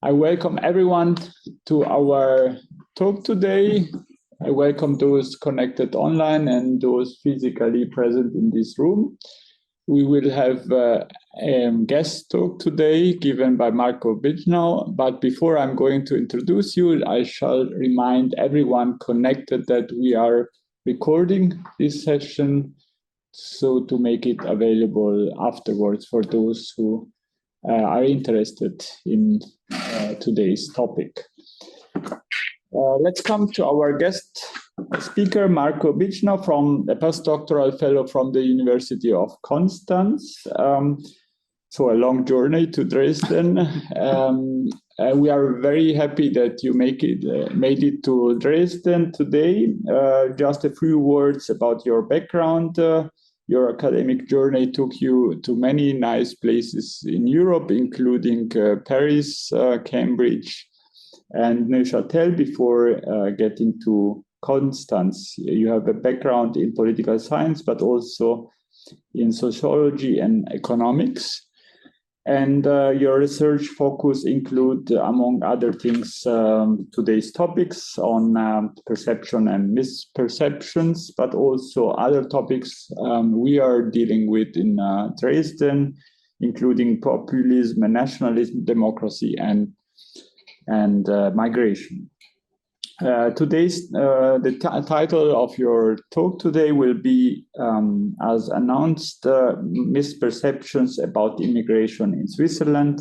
I welcome everyone to our talk today. I welcome those connected online and those physically present in this room. We will have a guest talk today given by Marco Bignau, but before I'm going to introduce you, I shall remind everyone connected that we are recording this session, so to make it available afterwards for those who are interested in today's topic. Let's come to our guest speaker, Marco Bignau, from a postdoctoral fellow from the University of Constance. So a long journey to Dresden. We are very happy that you made it to Dresden today. Just a few words about your background. Your academic journey took you to many nice places in Europe, including Paris, Cambridge, and Neuchâtel before getting to Constance. You have a background in political science, but also in sociology and economics. And your research focus include, among other things, today's topics on perception and misperceptions, but also other topics we are dealing with in Dresden, including populism and nationalism, democracy, and migration. The title of your talk today will be, as announced, Misperceptions about immigration in Switzerland,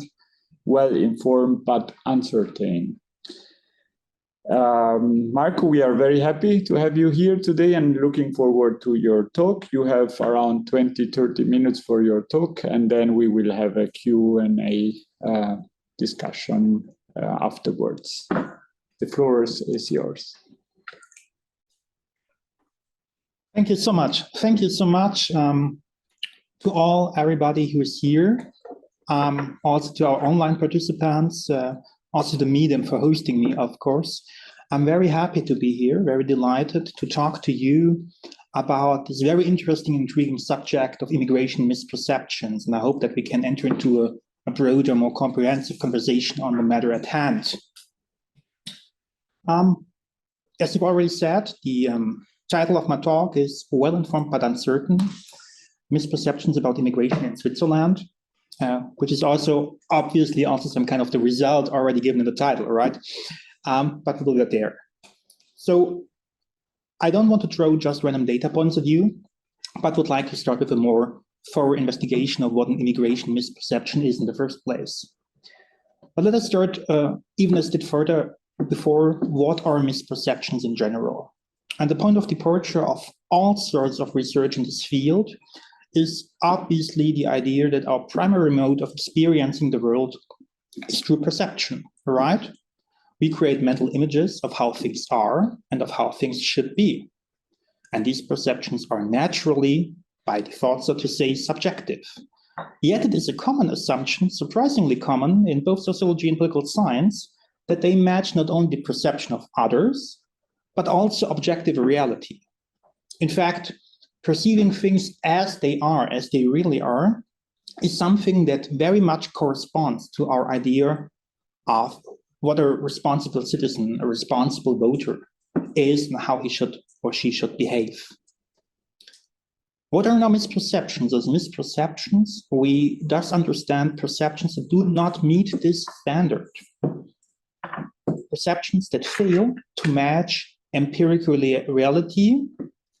well-informed but uncertain. Marco, we are very happy to have you here today and looking forward to your talk. You have around 20-30 minutes for your talk, and then we will have a Q&A discussion afterwards. The floor is yours. Thank you so much. Thank you so much to everybody who is here, also to our online participants, also the medium for hosting me, of course. I'm very happy to be here, very delighted to talk to you about this very interesting, intriguing subject of immigration misperceptions. And I hope that we can enter into a broader, more comprehensive conversation on the matter at hand. As you've already said, the title of my talk is Well-Informed but Uncertain, Misperceptions about Immigration in Switzerland, which is also obviously also some kind of the result already given in the title, right? But we will get there. So I don't want to throw just random data points at you, but would like to start with a more thorough investigation of what an immigration misperception is in the first place. But let us start even a step further before what are misperceptions in general. And the point of departure of all sorts of research in this field is obviously the idea that our primary mode of experiencing the world is through perception, right? We create mental images of how things are and of how things should be. And these perceptions are naturally, by default, so to say, subjective. Yet it is a common assumption, surprisingly common in both sociology and political science, that they match not only the perception of others, but also objective reality. In fact, perceiving things as they really are, is something that very much corresponds to our idea of what a responsible citizen, a responsible voter is and how he should or she should behave. What are now misperceptions? As misperceptions, we thus understand perceptions that do not meet this standard. Perceptions that fail to match empirical reality,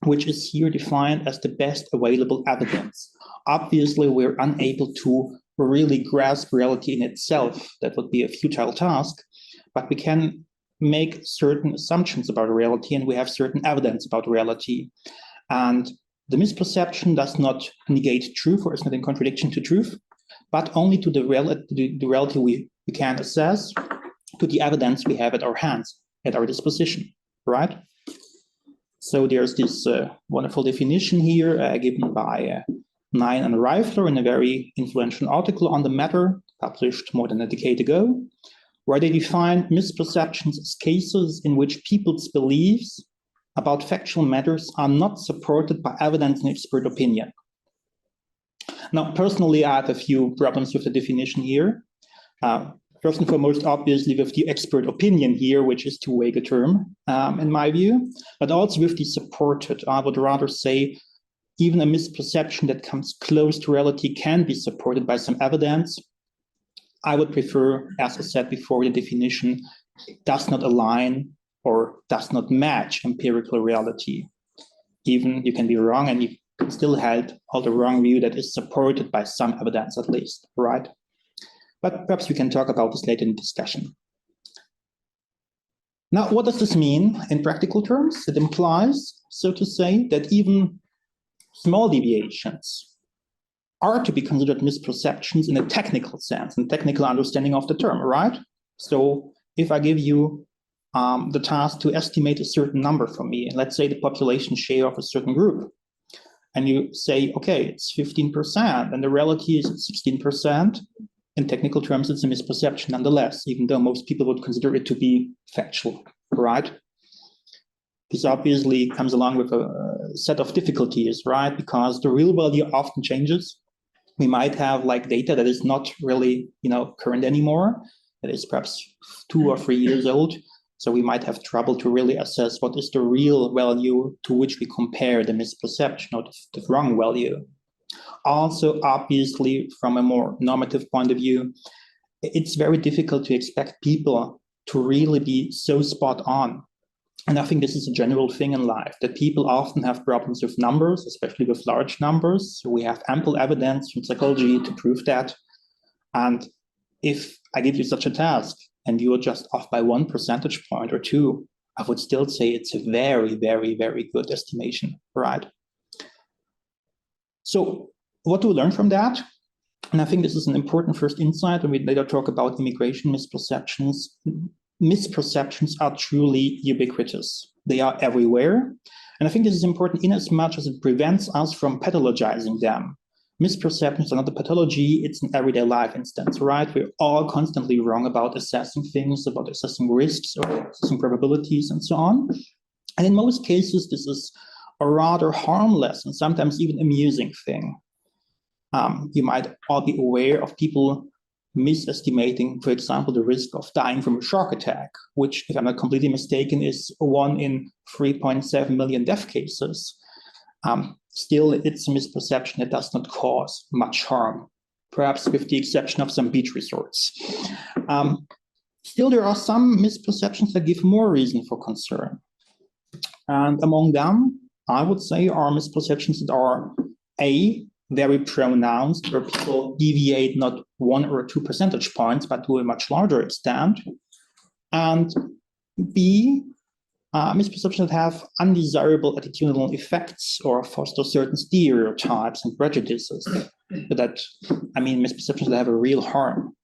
which is here defined as the best available evidence. Obviously, we're unable to really grasp reality in itself. That would be a futile task, but we can make certain assumptions about reality, and we have certain evidence about reality. And the misperception does not negate truth or is not in contradiction to truth, but only to the reality we can assess, to the evidence we have at our hands, at our disposition, right? So there's this wonderful definition here given by Nine and Reifler in a very influential article on the matter, published more than a decade ago, where they define misperceptions as cases in which people's beliefs about factual matters are not supported by evidence and expert opinion. Now, personally, I have a few problems with the definition here. First and foremost, obviously, with the expert opinion here, which is too vague a term, in my view, but also with the supported. I would rather say even a misperception that comes close to reality can be supported by some evidence. I would prefer, as I said before, the definition does not align or does not match empirical reality. Even you can be wrong and you can still hold a wrong view that is supported by some evidence at least, right? But perhaps we can talk about this later in the discussion. Now, what does this mean in practical terms? It implies, so to say, that even small deviations are to be considered misperceptions in a technical sense, in technical understanding of the term, right? So if I give you the task to estimate a certain number for me, and let's say the population share of a certain group, and you say, okay, it's 15%, and the reality is 16%, in technical terms, it's a misperception nonetheless, even though most people would consider it to be factual, right? This obviously comes along with a set of difficulties, right? Because the real value often changes. We might have like data that is not really, current anymore, that is perhaps 2 or 3 years old. So we might have trouble to really assess what is the real value to which we compare the misperception or the wrong value. Also, obviously, from a more normative point of view, it's very difficult to expect people to really be so spot on. And I think this is a general thing in life, that people often have problems with numbers, especially with large numbers. So we have ample evidence from psychology to prove that. And if I give you such a task and you are just off by 1 percentage point or 2, I would still say it's a very, very, very good estimation, right? So what do we learn from that? And I think this is an important first insight when we later talk about immigration misperceptions. Misperceptions are truly ubiquitous. They are everywhere. And I think this is important in as much as it prevents us from pathologizing them. Misperceptions are not a pathology, it's an everyday life instance, right? We're all constantly wrong about assessing things, about assessing risks or assessing probabilities and so on. And in most cases, this is a rather harmless and sometimes even amusing thing. You might all be aware of people misestimating, for example, the risk of dying from a shark attack, which, if I'm not completely mistaken, is 1 in 3.7 million death cases. Still, it's a misperception that does not cause much harm, perhaps with the exception of some beach resorts. Still, there are some misperceptions that give more reason for concern. And among them, I would say are misperceptions that are A, very pronounced, where people deviate not 1 or 2 percentage points, but to a much larger extent. And B, misperceptions that have undesirable attitudinal effects or foster certain stereotypes and prejudices. Misperceptions that have a real harm,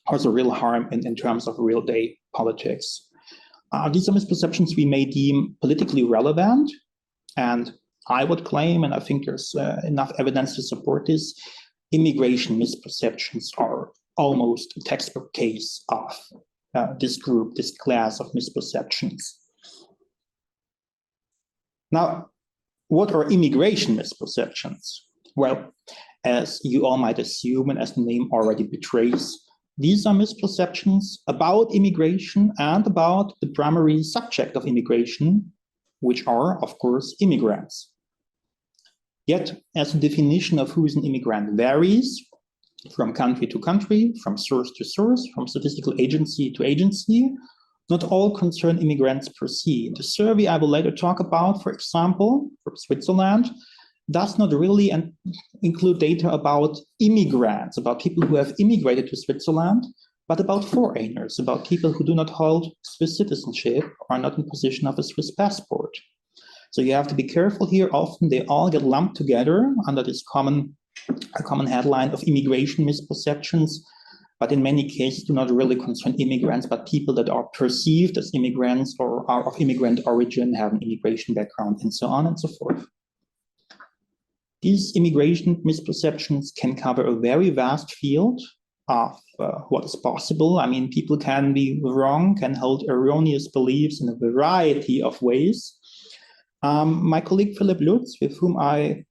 also real harm in terms of real day politics. These are misperceptions we may deem politically relevant, and I would claim, and I think there's enough evidence to support this, immigration misperceptions are almost a textbook case of this group, this class of misperceptions. Now, what are immigration misperceptions? Well, as you all might assume, and as the name already betrays, these are misperceptions about immigration and about the primary subject of immigration, which are, of course, immigrants. Yet, as the definition of who is an immigrant varies from country to country, from source to source, from statistical agency to agency, not all concern immigrants per se. The survey I will later talk about, for example, for Switzerland, does not really include data about immigrants, about people who have immigrated to Switzerland, but about foreigners, about people who do not hold Swiss citizenship or are not in possession of a Swiss passport. So you have to be careful here. Often they all get lumped together under this common headline of immigration misperceptions, but in many cases do not really concern immigrants, but people that are perceived as immigrants or are of immigrant origin, have an immigration background, and so on and so forth. These immigration misperceptions can cover a very vast field of what is possible. I mean, people can be wrong, can hold erroneous beliefs in a variety of ways. My colleague Philip Lutz, with whom I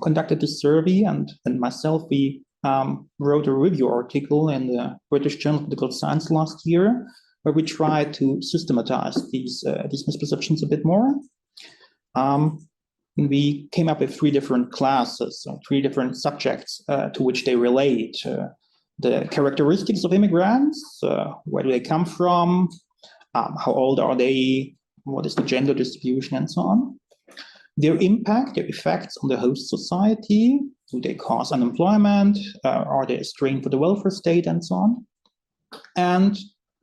conducted this survey, and myself, we wrote a review article in the British Journal of Political Science last year, where we tried to systematize these misperceptions a bit more. We came up with three different classes, so three different subjects to which they relate. The characteristics of immigrants, where do they come from, how old are they, what is the gender distribution, and so on. Their impact, their effects on the host society, do they cause unemployment, are they a strain for the welfare state, and so on. And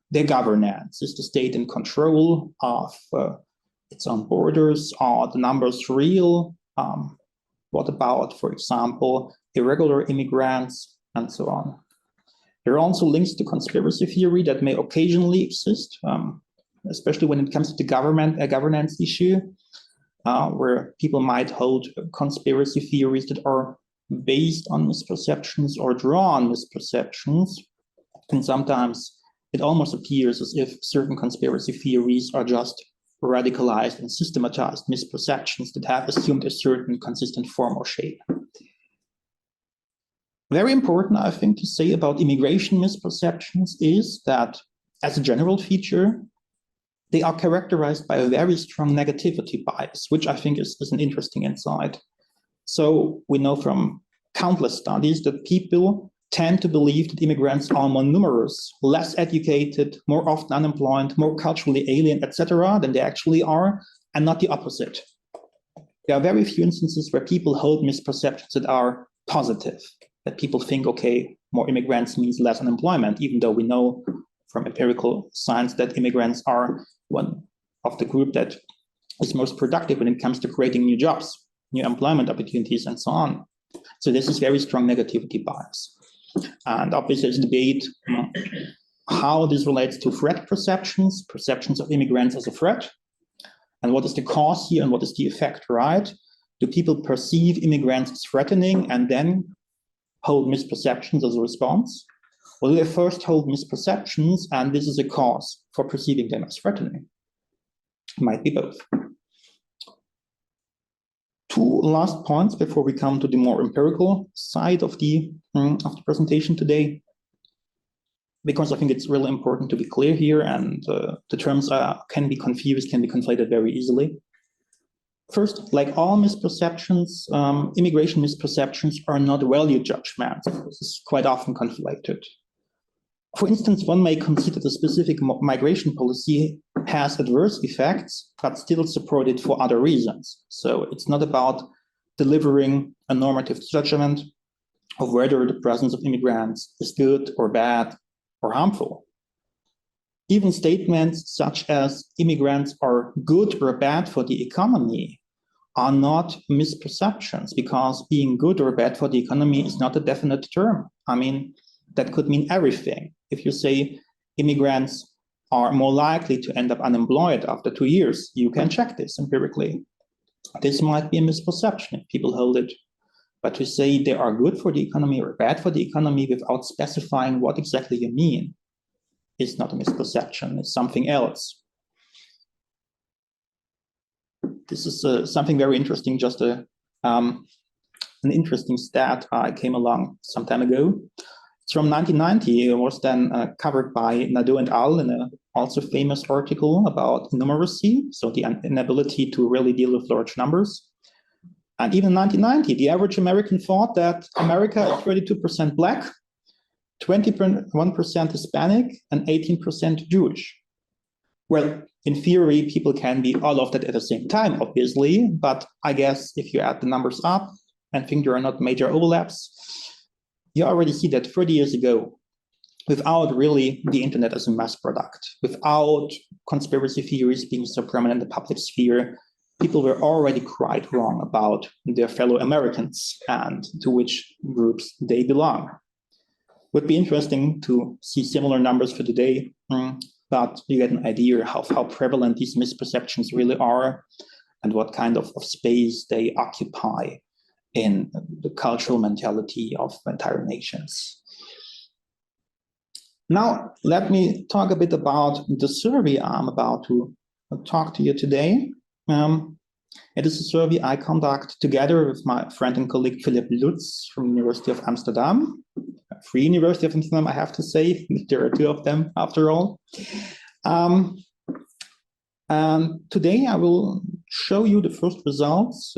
their governance, is the state in control of its own borders, are the numbers real, what about, for example, irregular immigrants, and so on. There are also links to conspiracy theory that may occasionally exist, especially when it comes to the governance issue, where people might hold conspiracy theories that are based on misperceptions or draw on misperceptions. And sometimes it almost appears as if certain conspiracy theories are just radicalized and systematized misperceptions that have assumed a certain consistent form or shape. Very important, I think, to say about immigration misperceptions is that, as a general feature, they are characterized by a very strong negativity bias, which I think is an interesting insight. So we know from countless studies that people tend to believe that immigrants are more numerous, less educated, more often unemployed, more culturally alien, etc., than they actually are, and not the opposite. There are very few instances where people hold misperceptions that are positive, that people think, okay, more immigrants means less unemployment, even though we know from empirical science that immigrants are one of the group that is most productive when it comes to creating new jobs, new employment opportunities, and so on. So this is very strong negativity bias. And obviously there's debate how this relates to threat perceptions of immigrants as a threat, and what is the cause here and what is the effect, right? Do people perceive immigrants as threatening and then hold misperceptions as a response? Or do they first hold misperceptions and this is a cause for perceiving them as threatening? It might be both. Two last points before we come to the more empirical side of the presentation today, because I think it's really important to be clear here, and the terms can be confused, can be conflated very easily. First, like all misperceptions, immigration misperceptions are not value judgments. This is quite often conflated. For instance, one may consider the specific migration policy has adverse effects, but still support it for other reasons. So it's not about delivering a normative judgment of whether the presence of immigrants is good or bad or harmful. Even statements such as immigrants are good or bad for the economy are not misperceptions, because being good or bad for the economy is not a definite term. I mean, that could mean everything. If you say immigrants are more likely to end up unemployed after 2 years, you can check this empirically. This might be a misperception if people hold it. But to say they are good for the economy or bad for the economy without specifying what exactly you mean is not a misperception, it's something else. This is something very interesting, just an interesting stat I came along some time ago. It's from 1990. It was then covered by Nadeau and al. In a also famous article about numeracy, so the inability to really deal with large numbers. And even in 1990, the average American thought that America is 32% Black, 21% Hispanic, and 18% Jewish. Well, in theory, people can be all of that at the same time, obviously, but I guess if you add the numbers up and think there are not major overlaps, you already see that 30 years ago, without really the internet as a mass product, without conspiracy theories being so prominent in the public sphere, people were already quite wrong about their fellow Americans and to which groups they belong. Would be interesting to see similar numbers for today, but you get an idea of how prevalent these misperceptions really are and what kind of space they occupy in the cultural mentality of entire nations. Now, let me talk a bit about the survey I'm about to talk to you today. It is a survey I conduct together with my friend and colleague Philip Lutz from the University of Amsterdam. A free University of Amsterdam, I have to say. There are two of them, after all. And today I will show you the first results.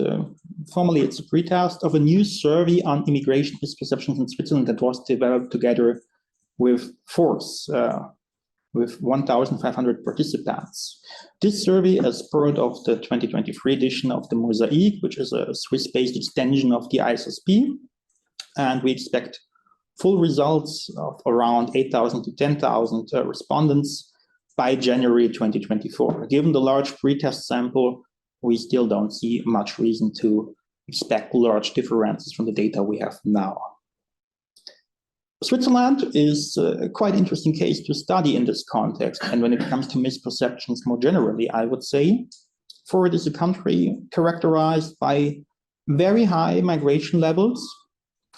Formally, it's a pretest of a new survey on immigration misperceptions in Switzerland that was developed together with Force, with 1,500 participants. This survey is part of the 2023 edition of the Mosaic, which is a Swiss-based extension of the ISSP. And we expect full results of around 8,000 to 10,000 respondents by January 2024. Given the large pretest sample, we still don't see much reason to expect large differences from the data we have now. Switzerland is a quite interesting case to study in this context. And when it comes to misperceptions more generally, I would say, for it is a country characterized by very high migration levels.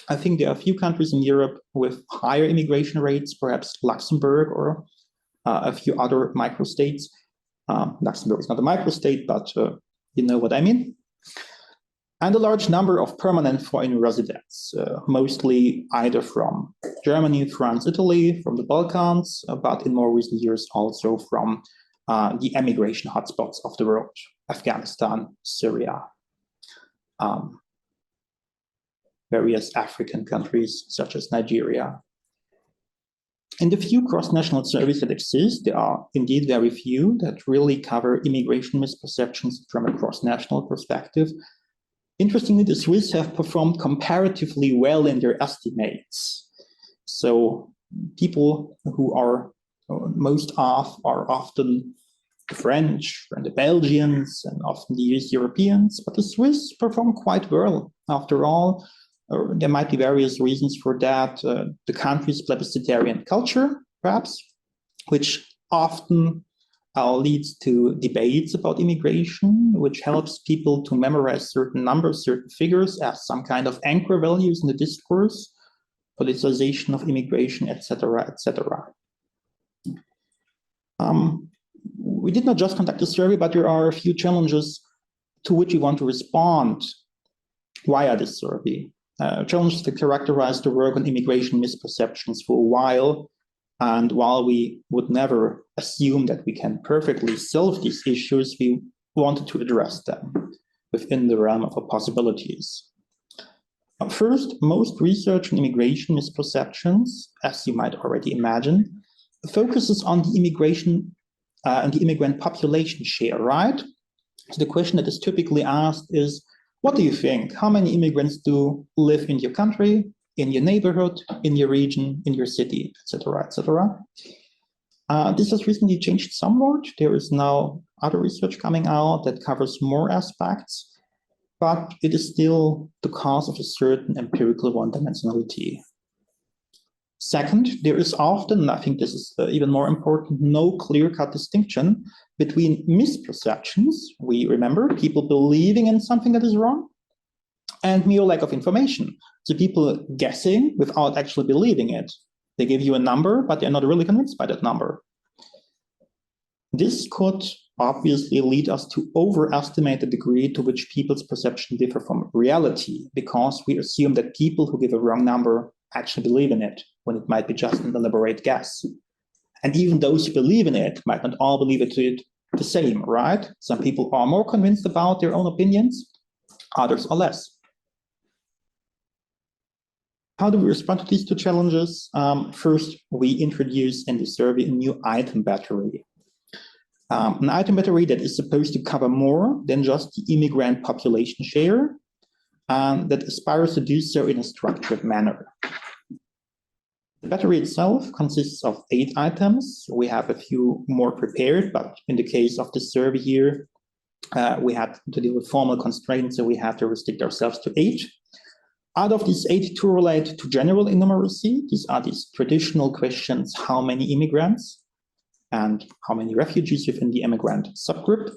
I think there are a few countries in Europe with higher immigration rates, perhaps Luxembourg or a few other microstates. Luxembourg is not a microstate, but you know what I mean. And a large number of permanent foreign residents, mostly either from Germany, France, Italy, from the Balkans, but in more recent years also from the emigration hotspots of the world, Afghanistan, Syria, various African countries such as Nigeria. In the few cross-national surveys that exist, there are indeed very few that really cover immigration misperceptions from a cross-national perspective. Interestingly, the Swiss have performed comparatively well in their estimates. So people who are most off are often the French and the Belgians and often the East Europeans, but the Swiss perform quite well. After all, there might be various reasons for that. The country's plebiscitarian culture, perhaps, which often leads to debates about immigration, which helps people to memorize certain numbers, certain figures as some kind of anchor values in the discourse, politicization of immigration, etc., etc. We did not just conduct a survey, but there are a few challenges to which we want to respond via this survey. Challenges to characterize the work on immigration misperceptions for a while. And while we would never assume that we can perfectly solve these issues, we wanted to address them within the realm of our possibilities. First, most research on immigration misperceptions, as you might already imagine, focuses on the immigration and the immigrant population share, right? So the question that is typically asked is, what do you think? How many immigrants do live in your country, in your neighborhood, in your region, in your city, etc., etc.? This has recently changed somewhat. There is now other research coming out that covers more aspects, but it is still the cause of a certain empirical one-dimensionality. Second, there is often, and I think this is even more important, no clear-cut distinction between misperceptions, we remember people believing in something that is wrong, and mere lack of information. So people guessing without actually believing it. They give you a number, but they're not really convinced by that number. This could obviously lead us to overestimate the degree to which people's perception differ from reality, because we assume that people who give a wrong number actually believe in it, when it might be just an elaborate guess. And even those who believe in it might not all believe it the same, right? Some people are more convinced about their own opinions, others are less. How do we respond to these two challenges? First, we introduce in the survey a new item battery. An item battery that is supposed to cover more than just the immigrant population share, and that aspires to do so in a structured manner. The battery itself consists of 8 items. We have a few more prepared, but in the case of the survey here, we had to deal with formal constraints, so we had to restrict ourselves to 8. Out of these 8, 2 relate to general innumeracy. These are these traditional questions: how many immigrants and how many refugees within the immigrant subgroup?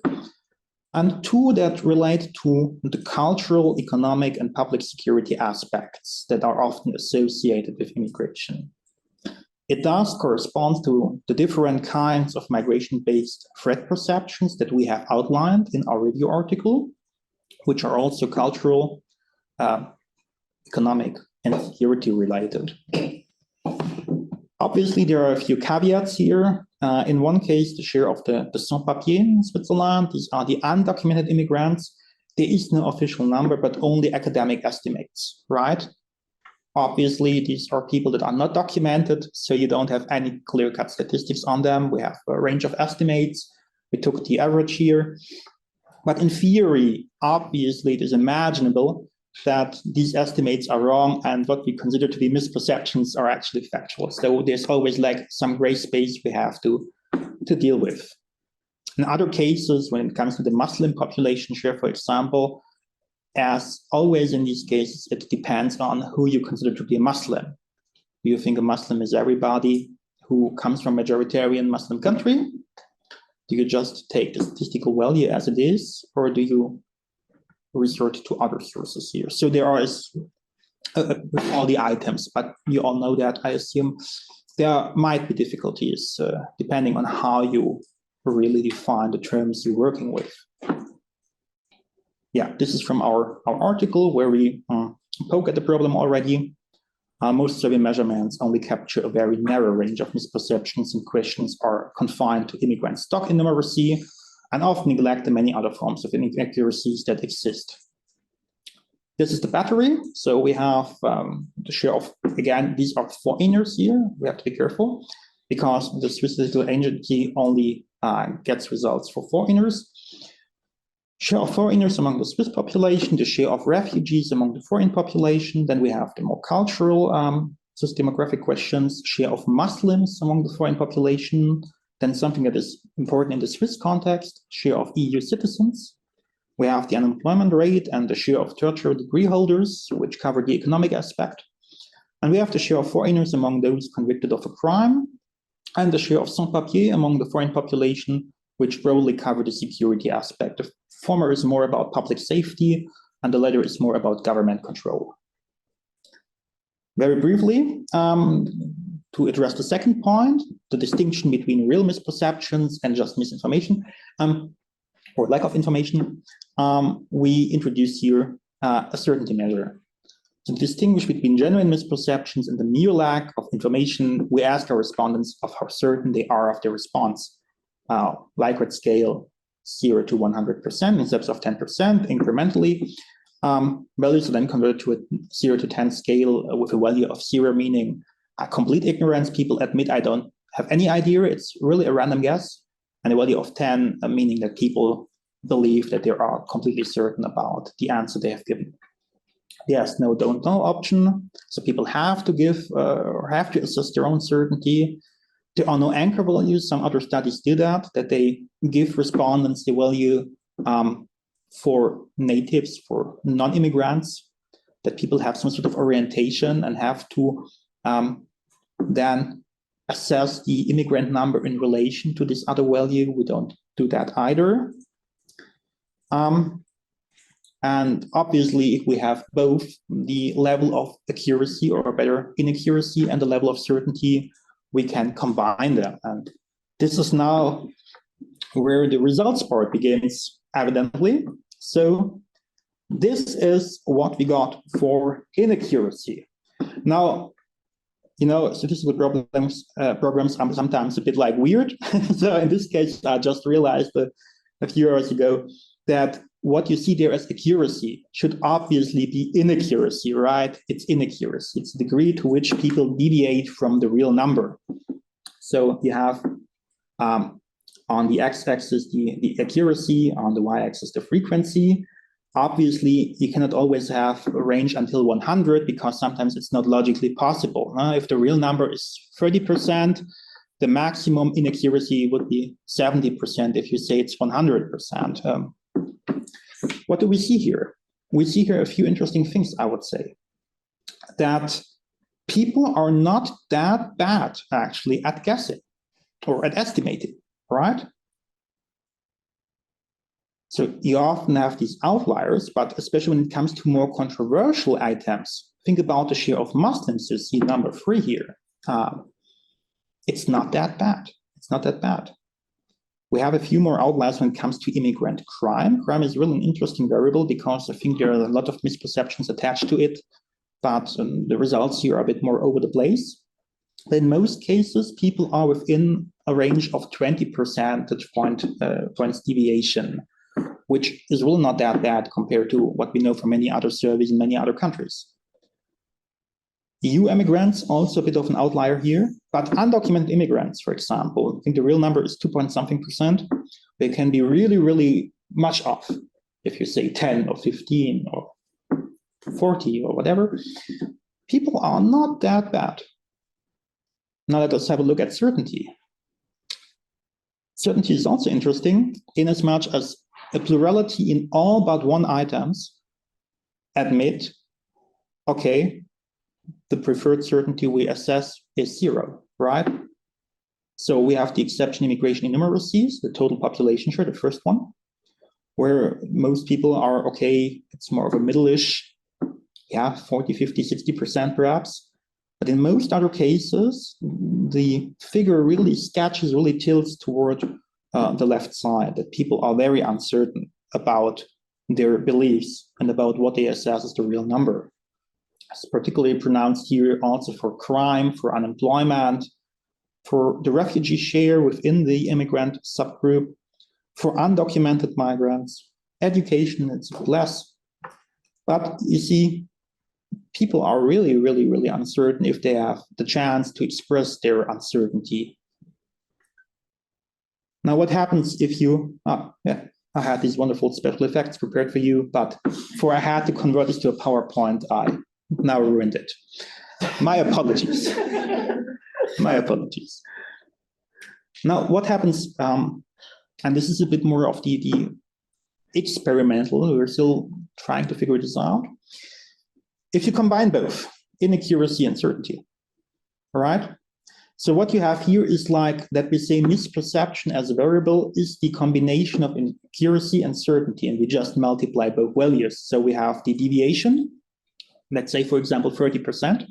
And 2 that relate to the cultural, economic, and public security aspects that are often associated with immigration. It thus corresponds to the different kinds of migration-based threat perceptions that we have outlined in our review article, which are also cultural, economic, and security related. Obviously, there are a few caveats here. In one case, the share of the sans-papiers in Switzerland, these are the undocumented immigrants. There is no official number, but only academic estimates, right? Obviously, these are people that are not documented, so you don't have any clear-cut statistics on them. We have a range of estimates. We took the average here. But in theory, obviously, it is imaginable that these estimates are wrong and what we consider to be misperceptions are actually factual. So there's always like some gray space we have to deal with. In other cases, when it comes to the Muslim population share, for example, as always in these cases, it depends on who you consider to be a Muslim. Do you think a Muslim is everybody who comes from a majoritarian Muslim country? Do you just take the statistical value as it is, or do you resort to other sources here? So there are all the items, but you all know that, I assume. There might be difficulties depending on how you really define the terms you're working with. Yeah, this is from our article where we poke at the problem already. Most survey measurements only capture a very narrow range of misperceptions, and questions are confined to immigrant stock innumeracy and often neglect the many other forms of inaccuracies that exist. This is the battery. So we have the share of, again, these are foreigners here. We have to be careful because the Swiss Statistical Agency only gets results for foreigners. Share of foreigners among the Swiss population, the share of refugees among the foreign population. Then we have the more cultural demographic questions, share of Muslims among the foreign population. Then something that is important in the Swiss context, share of EU citizens. We have the unemployment rate and the share of tertiary degree holders, which cover the economic aspect. And we have the share of foreigners among those convicted of a crime, and the share of sans-papiers among the foreign population, which broadly cover the security aspect. The former is more about public safety, and the latter is more about government control. Very briefly, to address the second point, the distinction between real misperceptions and just misinformation, or lack of information, we introduce here a certainty measure. To distinguish between genuine misperceptions and the mere lack of information, we ask our respondents of how certain they are of their response. Likert scale 0 to 100% in steps of 10% incrementally. Values are then converted to a 0 to 10 scale with a value of 0, meaning complete ignorance. People admit, I don't have any idea. It's really a random guess. And a value of 10, meaning that people believe that they are completely certain about the answer they have given. Yes, no, don't know option. So people have to give or have to assess their own certainty. There are no anchor values. Some other studies do that they give respondents the value for natives, for non-immigrants, that people have some sort of orientation and have to then assess the immigrant number in relation to this other value. We don't do that either. And obviously, if we have both the level of accuracy or better inaccuracy and the level of certainty, we can combine them. And this is now where the results part begins, evidently. So this is what we got for inaccuracy. Now, you know, statistical programs are sometimes a bit like weird. So in this case, I just realized a few hours ago that what you see there as accuracy should obviously be inaccuracy, right? It's inaccuracy. It's the degree to which people deviate from the real number. So you have on the x-axis the accuracy, on the y-axis the frequency. Obviously, you cannot always have a range until 100 because sometimes it's not logically possible. If the real number is 30%, the maximum inaccuracy would be 70% if you say it's 100%. What do we see here? We see here a few interesting things, I would say. That people are not that bad, actually, at guessing or at estimating, right? So you often have these outliers, but especially when it comes to more controversial items, think about the share of Muslims. You see number 3 here. It's not that bad. It's not that bad. We have a few more outliers when it comes to immigrant crime. Crime is really an interesting variable because I think there are a lot of misperceptions attached to it, but the results here are a bit more over the place. But in most cases, people are within a range of 20 percentage points deviation, which is really not that bad compared to what we know from many other surveys in many other countries. EU immigrants, also a bit of an outlier here, but undocumented immigrants, for example, I think the real number is 2-point-something%. They can be really, really much off. If you say 10 or 15 or 40 or whatever, people are not that bad. Now let us have a look at certainty. Certainty is also interesting in as much as a plurality in all but one items admit, okay, the preferred certainty we assess is 0, right? So we have the exception immigration innumeracies, the total population share, the first one, where most people are, okay, it's more of a middle-ish, 40, 50, 60% perhaps. But in most other cases, the figure really tilts toward the left side, that people are very uncertain about their beliefs and about what they assess as the real number. It's particularly pronounced here also for crime, for unemployment, for the refugee share within the immigrant subgroup, for undocumented migrants, education, it's less. But you see, people are really, really, really uncertain if they have the chance to express their uncertainty. Now, what happens if you, I had these wonderful special effects prepared for you, but before I had to convert this to a PowerPoint, I now ruined it. My apologies. My apologies. Now, what happens, and this is a bit more of the experimental, we're still trying to figure this out. If you combine both inaccuracy and certainty, all right? So what you have here is like that we say misperception as a variable is the combination of inaccuracy and certainty, and we just multiply both values. So we have the deviation, let's say, for example, 30%.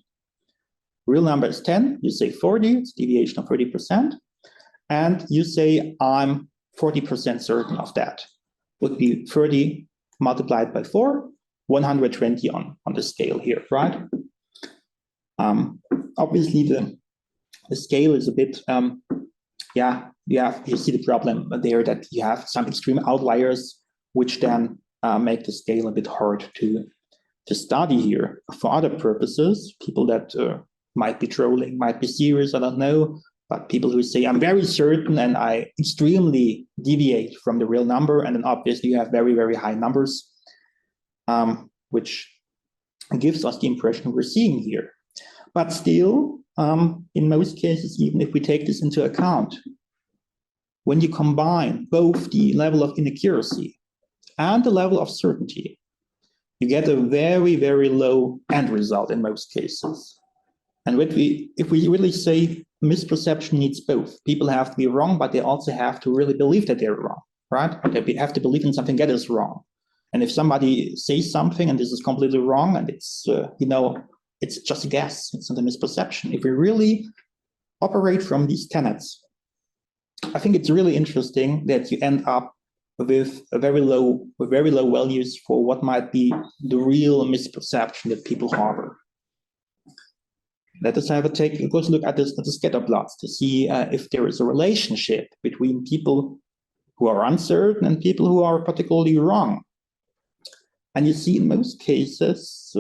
Real number is 10, you say 40, it's deviation of 30%. And you say, I'm 40% certain of that. Would be 30 multiplied by 4, 120 on the scale here, right? Obviously, the scale is a bit, you see the problem there that you have some extreme outliers, which then make the scale a bit hard to study here. For other purposes, people that might be trolling, might be serious, I don't know, but people who say, I'm very certain and I extremely deviate from the real number, and then obviously you have very, very high numbers, which gives us the impression we're seeing here. But still, in most cases, even if we take this into account, when you combine both the level of inaccuracy and the level of certainty, you get a very, very low end result in most cases. And if we really say misperception needs both, people have to be wrong, but they also have to really believe that they're wrong, right? They have to believe in something that is wrong. And if somebody says something and this is completely wrong and it's, it's just a guess, it's not a misperception. If we really operate from these tenets, I think it's really interesting that you end up with very low values for what might be the real misperception that people harbor. Let us take a close look at the scatter plots to see if there is a relationship between people who are uncertain and people who are particularly wrong. And you see in most cases,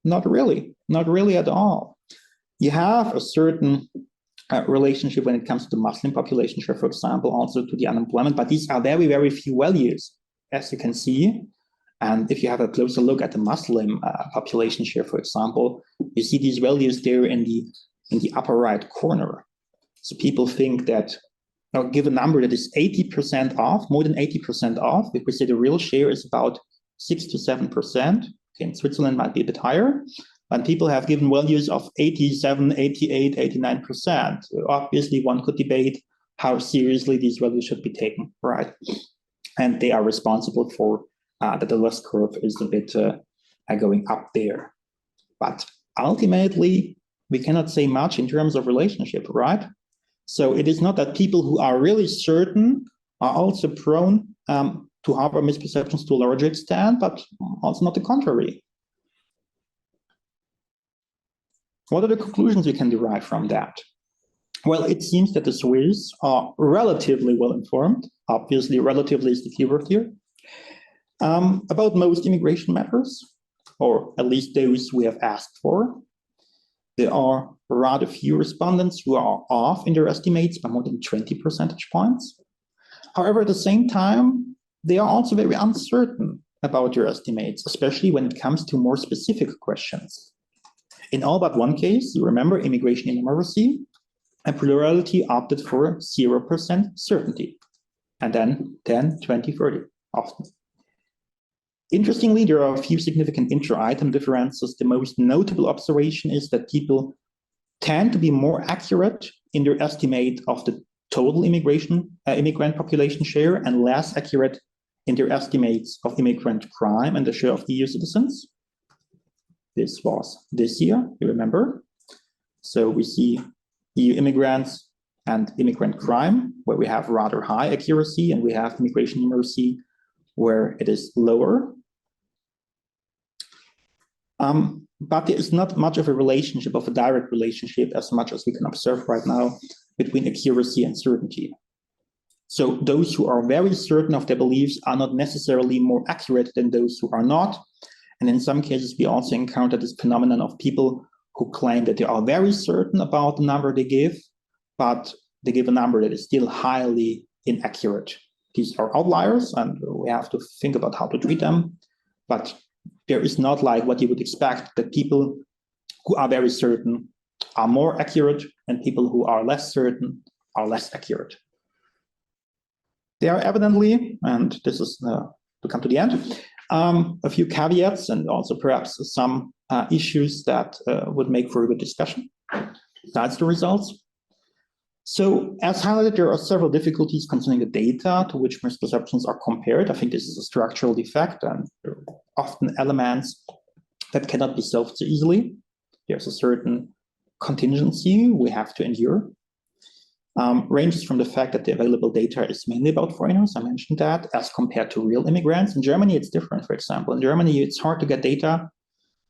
not really at all. You have a certain relationship when it comes to the Muslim population share, for example, also to the unemployment, but these are very, very few values, as you can see. And if you have a closer look at the Muslim population share, for example, you see these values there in the upper right corner. So people think that, give a number that is 80% off, more than 80% off, if we say the real share is about 6 to 7%, okay, in Switzerland might be a bit higher, but people have given values of 87, 88, 89%. So obviously, one could debate how seriously these values should be taken, right? And they are responsible for that the loss curve is a bit going up there. But ultimately, we cannot say much in terms of relationship, right? So it is not that people who are really certain are also prone to harbor misperceptions to a larger extent, but also not the contrary. What are the conclusions we can derive from that? Well, it seems that the Swiss are relatively well informed. Obviously, relatively is the keyword here, about most immigration matters, or at least those we have asked for. There are rather few respondents who are off in their estimates by more than 20 percentage points. However, at the same time, they are also very uncertain about their estimates, especially when it comes to more specific questions. In all but one case, you remember immigration innumeracy, a plurality opted for 0% certainty, and then 10, 20, 30 often. Interestingly, there are a few significant inter-item differences. The most notable observation is that people tend to be more accurate in their estimate of the total immigrant population share and less accurate in their estimates of immigrant crime and the share of EU citizens. This was this year, you remember. So we see EU immigrants and immigrant crime, where we have rather high accuracy, and we have immigration numeracy, where it is lower. But there is not much of a relationship, of a direct relationship, as much as we can observe right now, between accuracy and certainty. So those who are very certain of their beliefs are not necessarily more accurate than those who are not. And in some cases, we also encounter this phenomenon of people who claim that they are very certain about the number they give, but they give a number that is still highly inaccurate. These are outliers, and we have to think about how to treat them. But there is not like what you would expect, that people who are very certain are more accurate and people who are less certain are less accurate. There are evidently, and this is to come to the end, a few caveats and also perhaps some issues that would make for a good discussion. That's the results. So as highlighted, there are several difficulties concerning the data to which misperceptions are compared. I think this is a structural defect, and there are often elements that cannot be solved so easily. There's a certain contingency we have to endure. Ranges from the fact that the available data is mainly about foreigners, I mentioned that, as compared to real immigrants. In Germany, it's different, for example. In Germany, it's hard to get data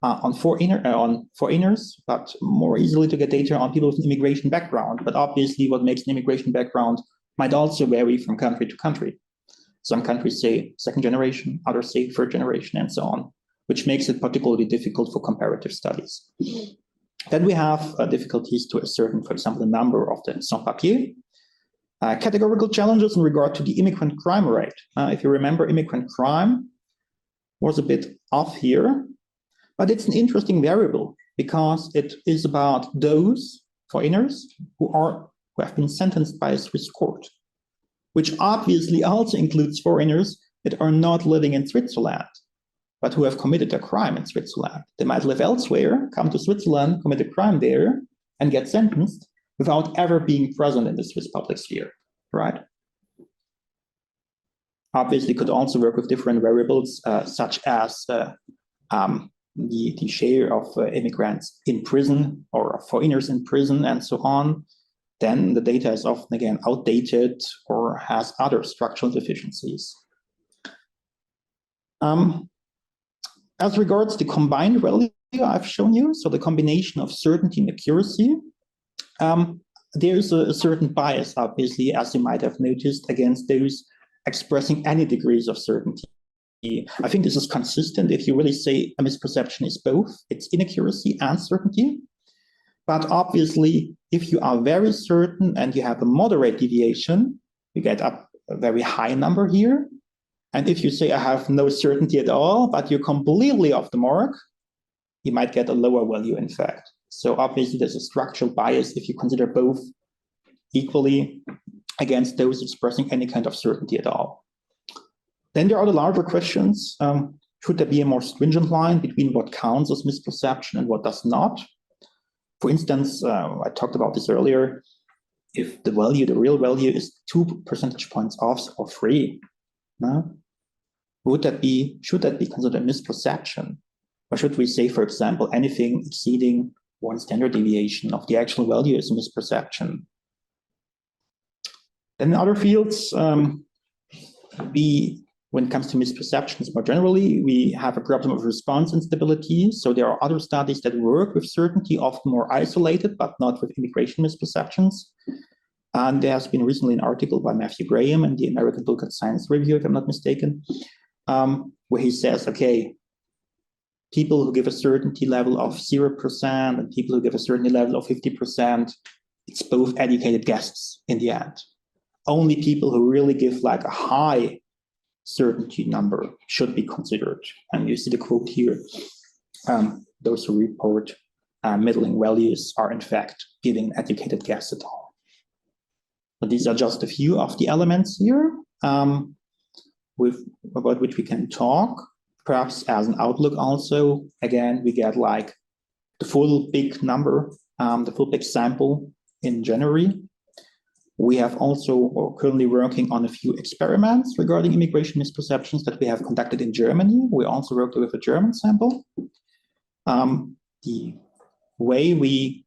on foreigners, but more easily to get data on people with an immigration background. But obviously, what makes an immigration background might also vary from country to country. Some countries say second generation, others say third generation, and so on, which makes it particularly difficult for comparative studies. Then we have difficulties to ascertain, for example, the number of the sans-papiers. Categorical challenges in regard to the immigrant crime rate. If you remember, immigrant crime was a bit off here, but it's an interesting variable because it is about those foreigners who have been sentenced by a Swiss court, which obviously also includes foreigners that are not living in Switzerland, but who have committed a crime in Switzerland. They might live elsewhere, come to Switzerland, commit a crime there, and get sentenced without ever being present in the Swiss public sphere, right? Obviously, could also work with different variables, such as the share of immigrants in prison or foreigners in prison and so on. Then the data is often, again, outdated or has other structural deficiencies. As regards the combined value I've shown you, so the combination of certainty and accuracy, there's a certain bias, obviously, as you might have noticed, against those expressing any degrees of certainty. I think this is consistent if you really say a misperception is both, it's inaccuracy and certainty. But obviously, if you are very certain and you have a moderate deviation, you get up a very high number here. And if you say, I have no certainty at all, but you're completely off the mark, you might get a lower value, in fact. So obviously, there's a structural bias if you consider both equally against those expressing any kind of certainty at all. Then there are the larger questions. Should there be a more stringent line between what counts as misperception and what does not? For instance, I talked about this earlier. If the real value is 2 percentage points off or 3, should that be considered a misperception? Or should we say, for example, anything exceeding 1 standard deviation of the actual value is a misperception? Then in other fields, when it comes to misperceptions more generally, we have a problem of response instability. So there are other studies that work with certainty, often more isolated, but not with immigration misperceptions. And there has been recently an article by Matthew Graham in the American Book of Science Review, if I'm not mistaken, where he says, okay, people who give a certainty level of 0% and people who give a certainty level of 50%, it's both educated guesses in the end. Only people who really give like a high certainty number should be considered. And you see the quote here, those who report middling values are in fact giving an educated guess at all. But these are just a few of the elements here about which we can talk. Perhaps as an outlook also, again, we get like the full big number, the full big sample in January. We have also, or currently working on a few experiments regarding immigration misperceptions that we have conducted in Germany. We also worked with a German sample. The way we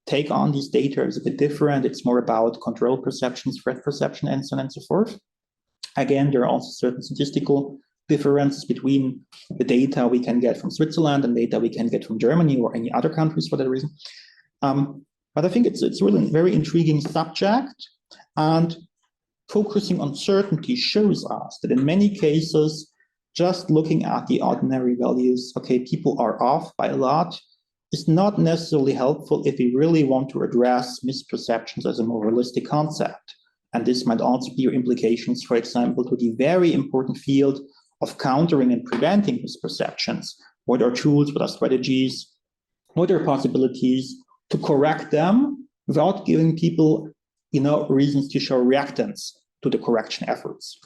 take on these data is a bit different. It's more about control perceptions, threat perception, and so on and so forth. Again, there are also certain statistical differences between the data we can get from Switzerland and data we can get from Germany or any other countries for that reason. But I think it's really a very intriguing subject, and focusing on certainty shows us that in many cases, just looking at the ordinary values, okay, people are off by a lot, is not necessarily helpful if we really want to address misperceptions as a more holistic concept. And this might also be your implications, for example, to the very important field of countering and preventing misperceptions. What are tools, what are strategies, what are possibilities to correct them without giving people, reasons to show reactance to the correction efforts.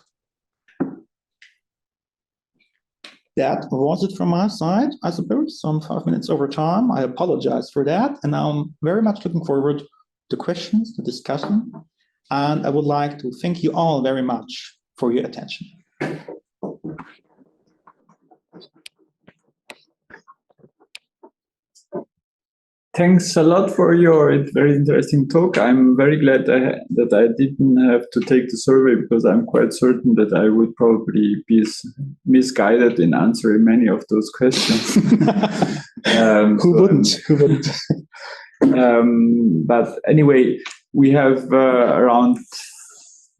That was it from my side, I suppose. I'm 5 minutes over time. I apologize for that. And now I'm very much looking forward to questions, to discussion. And I would like to thank you all very much for your attention. Thanks a lot for your very interesting talk. I'm very glad that I didn't have to take the survey, because I'm quite certain that I would probably be misguided in answering many of those questions. Who wouldn't? But anyway, we have around,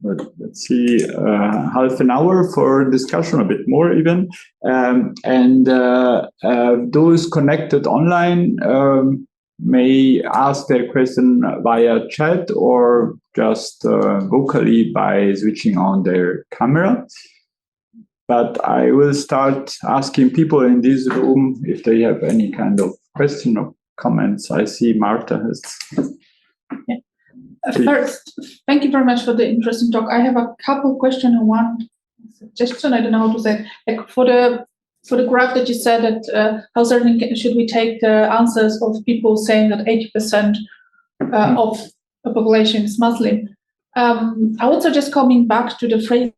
let's see, half an hour for discussion, a bit more even. And those connected online may ask their question via chat or just vocally by switching on their camera. But I will start asking people in this room if they have any kind of question or comments. I see Marta has. Yeah. First, thank you very much for the interesting talk. I have a couple questions and one suggestion. I don't know how to say it. Like for the graph that you said that how certain should we take the answers of people saying that 80% of the population is Muslim? I would suggest coming back to the phrasing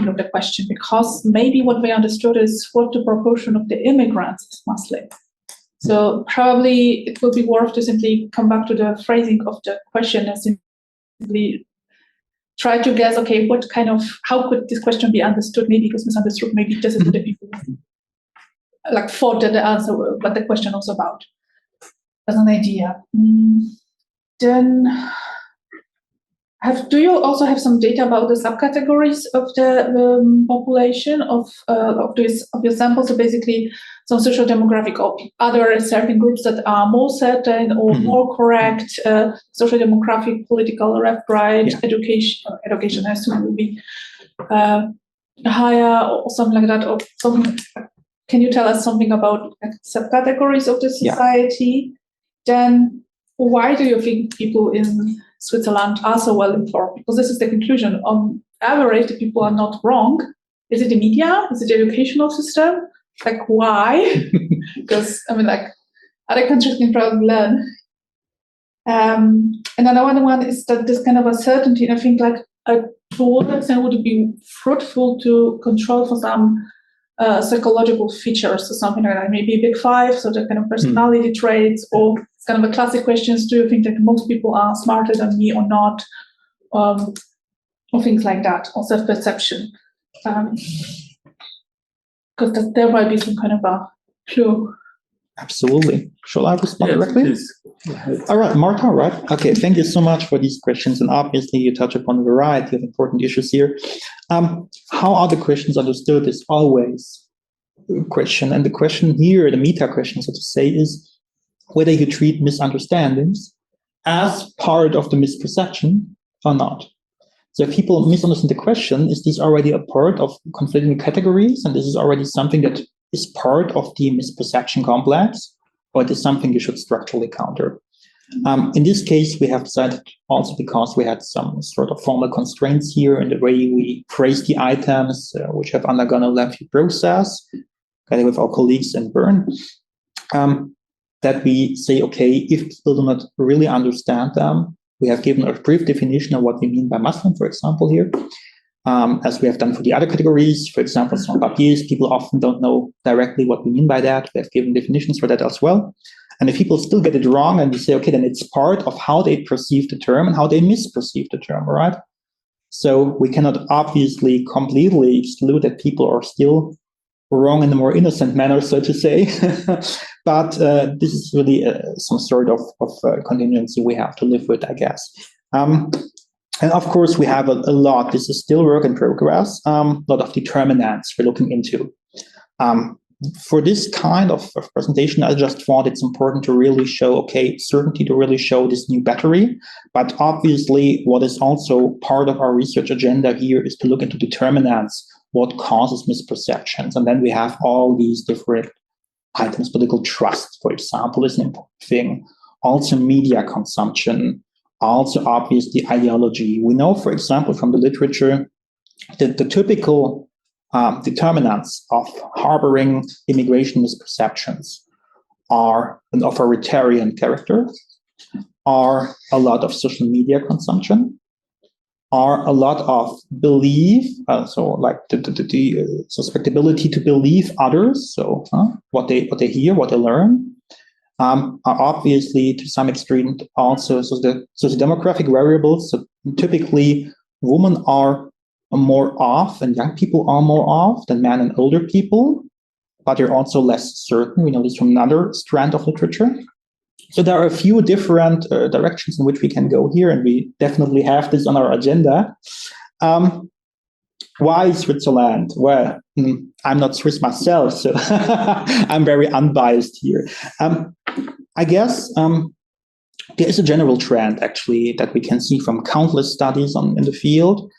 of the question, because maybe what we understood is what the proportion of the immigrants is Muslim. So probably it will be worth to simply come back to the phrasing of the question and simply try to guess, okay, how could this question be understood? Maybe it was misunderstood. Maybe this is what the people like thought that the answer, what the question was about, as an idea. Then, do you also have some data about the subcategories of the population of your sample? So basically, some social demographic or other certain groups that are more certain or more correct, social demographic, political, left, right, yeah. Education has to be higher or something like that, or something. Can you tell us something about subcategories of the society? Yeah. Then, why do you think people in Switzerland are so well informed? Because this is the conclusion. On average, the people are not wrong. Is it the media? Is it the educational system? Like, why? Because, other countries can probably learn. And another one is that this kind of uncertainty, and I think to what extent would it be fruitful to control for some psychological features or something like that, maybe Big Five, so the kind of personality traits, or it's kind of a classic questions, do you think that most people are smarter than me or not, or things like that, or self-perception. Because there might be some kind of a clue. Absolutely. Shall I respond directly? Please. All right, Marta, right? Okay, thank you so much for these questions. And obviously, you touch upon a variety of important issues here. How are the questions understood is always a question. And the question here, the meta question, so to say, is whether you treat misunderstandings as part of the misperception or not. So if people misunderstand the question, is this already a part of conflicting categories? And this is already something that is part of the misperception complex, or it is something you should structurally counter? In this case, we have decided also because we had some sort of formal constraints here in the way we phrase the items, which have undergone a lengthy process, together with our colleagues in Bern, that we say, okay, if people do not really understand them, we have given a brief definition of what we mean by Muslim, for example, here, as we have done for the other categories. For example, sans papiers, people often don't know directly what we mean by that. We have given definitions for that as well. And if people still get it wrong and we say, okay, then it's part of how they perceive the term and how they misperceive the term, right? So we cannot obviously completely exclude that people are still wrong in a more innocent manner, so to say. But this is really some sort of contingency we have to live with, I guess. And of course, we have a lot. This is still work in progress. A lot of determinants we're looking into. For this kind of presentation, I just thought it's important to really show, okay, certainty to really show this new battery. But obviously, what is also part of our research agenda here is to look into determinants, what causes misperceptions. And then we have all these different items. Political trust, for example, is an important thing. Also media consumption, also obviously ideology. We know, for example, from the literature, that the typical determinants of harboring immigration misperceptions are an authoritarian character, are a lot of social media consumption, are a lot of belief, so like the susceptibility to believe others, so what they hear, what they learn, are obviously to some extent also so the demographic variables. So typically, women are more off and young people are more off than men and older people, but they're also less certain. We know this from another strand of literature. So there are a few different directions in which we can go here, and we definitely have this on our agenda. Why Switzerland? Well, I'm not Swiss myself, so I'm very unbiased here. I guess there is a general trend, actually, that we can see from countless studies in the field,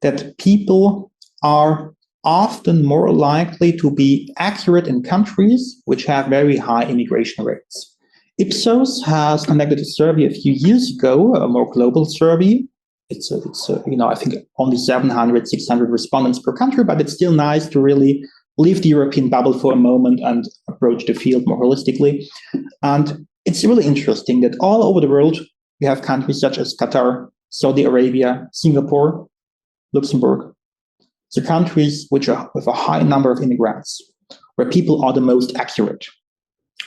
that people are often more likely to be accurate in countries which have very high immigration rates. Ipsos has conducted a survey a few years ago, a more global survey. It's I think only 700, 600 respondents per country, but it's still nice to really leave the European bubble for a moment and approach the field more holistically. And it's really interesting that all over the world, we have countries such as Qatar, Saudi Arabia, Singapore, Luxembourg. So countries which are with a high number of immigrants, where people are the most accurate.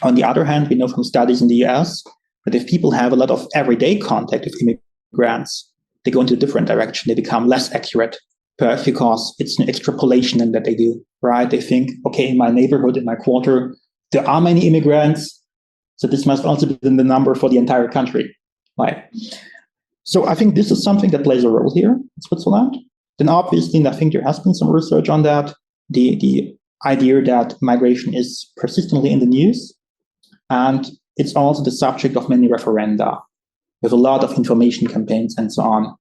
On the other hand, we know from studies in the US that if people have a lot of everyday contact with immigrants, they go into a different direction. They become less accurate because it's an extrapolation that they do, right? They think, okay, in my neighborhood, in my quarter, there are many immigrants, so this must also be the number for the entire country, right? So I think this is something that plays a role here in Switzerland. Then obviously, and I think there has been some research on that, the idea that migration is persistently in the news, and it's also the subject of many referenda, with a lot of information campaigns and so on.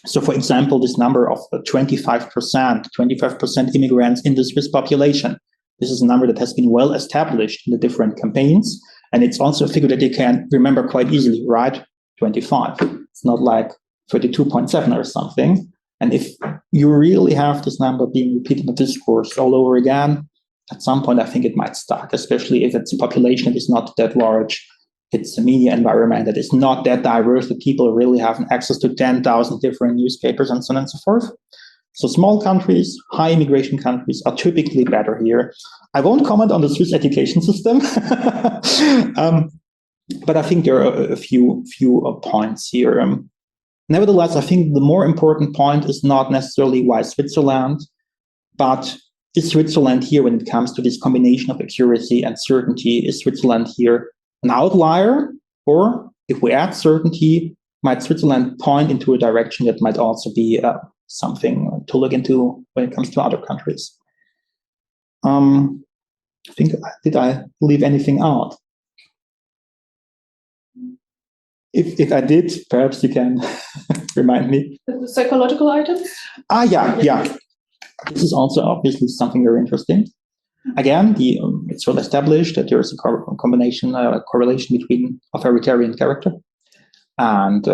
So for example, this number of 25% immigrants in the Swiss population, this is a number that has been well established in the different campaigns, and it's also a figure that you can remember quite easily, right? 25. It's not like 32.7 or something. And if you really have this number being repeated in the discourse all over again, at some point, I think it might stuck, especially if it's a population that is not that large. It's a media environment that is not that diverse, that people really have access to 10,000 different newspapers and so on and so forth. So small countries, high immigration countries are typically better here. I won't comment on the Swiss education system, but I think there are a few points here. Nevertheless, I think the more important point is not necessarily why Switzerland, But is Switzerland here, when it comes to this combination of accuracy and certainty, is Switzerland here an outlier? Or if we add certainty, might Switzerland point into a direction that might also be something to look into when it comes to other countries? I think, did I leave anything out? If I did, perhaps you can remind me. The psychological items? Yeah. This is also obviously something very interesting. Again, it's well established that there is a correlation between authoritarian character and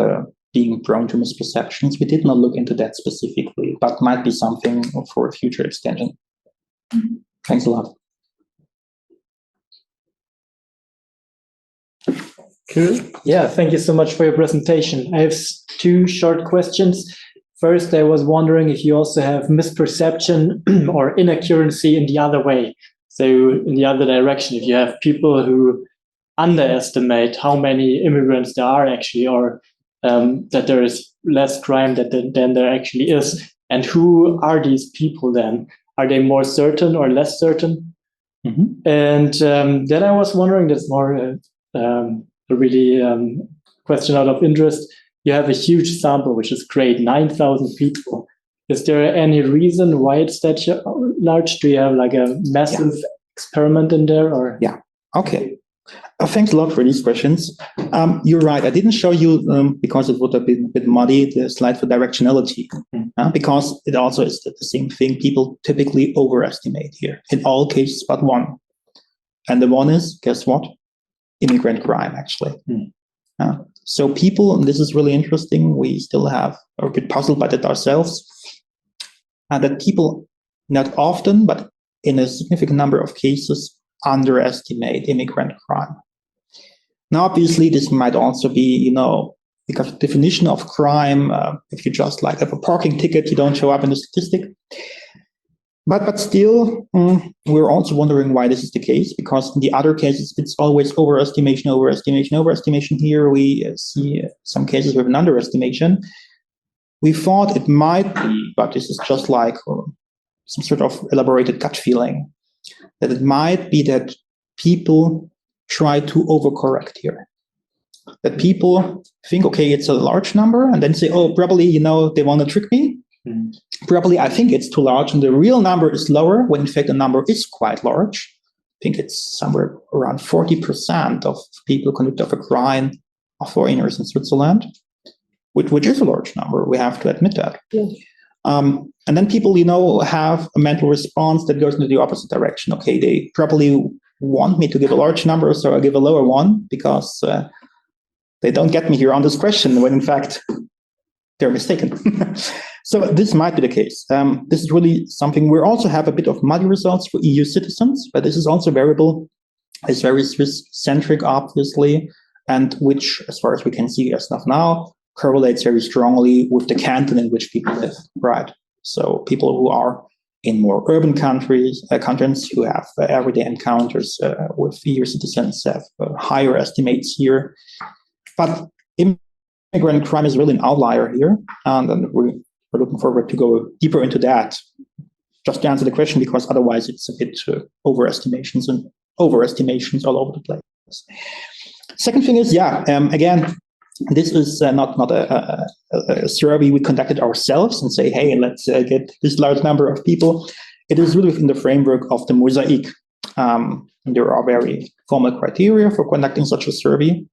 being prone to misperceptions. We did not look into that specifically, but might be something for a future extension. Mm-hmm. Thanks a lot. Cool. Yeah, thank you so much for your presentation. I have two short questions. First, I was wondering if you also have misperception or inaccuracy in the other way. So in the other direction, if you have people who underestimate how many immigrants there are actually, or that there is less crime than there actually is. And who are these people then? Are they more certain or less certain? Mm-hmm. And then I was wondering, that's more a really question out of interest. You have a huge sample, which is great, 9,000 people. Is there any reason why it's that large? Do you have like a massive experiment in there? Or Okay. Thanks a lot for these questions. You're right. I didn't show you, because it would have been a bit muddy, the slide for directionality, because it also is the same thing. People typically overestimate here in all cases but one. And the one is, guess what? Immigrant crime, actually. So people, and this is really interesting, we still are a bit puzzled by that ourselves, that people not often, but in a significant number of cases, underestimate immigrant crime. Now, obviously, this might also be, because the definition of crime, if you just like have a parking ticket, you don't show up in the statistic. But still, we're also wondering why this is the case, because in the other cases, it's always overestimation. Here we see some cases with an underestimation. We thought it might be, but this is just like some sort of elaborated gut feeling, that it might be that people try to overcorrect here. That people think, okay, it's a large number, and then say, oh, probably, they want to trick me. Probably I think it's too large, and the real number is lower, when in fact the number is quite large. I think it's somewhere around 40% of people convicted of a crime are foreigners in Switzerland, which is a large number. We have to admit that. And then people, have a mental response that goes into the opposite direction. Okay, they probably want me to give a large number, so I give a lower one because they don't get me here on this question, when in fact they're mistaken. So this might be the case. This is really something. We also have a bit of muddy results for EU citizens, but this is also variable. It's very Swiss-centric, obviously, and which, as far as we can see as of now, correlates very strongly with the canton in which people live, right? So people who are in more urban cantons who have everyday encounters with EU citizens have higher estimates here. But immigrant crime is really an outlier here, and we're looking forward to go deeper into that, just to answer the question, because otherwise it's a bit overestimations all over the place. Second thing is, again, this is not a survey we conducted ourselves and say, hey, let's get this large number of people. It is really within the framework of the mosaic. There are very formal criteria for conducting such a survey,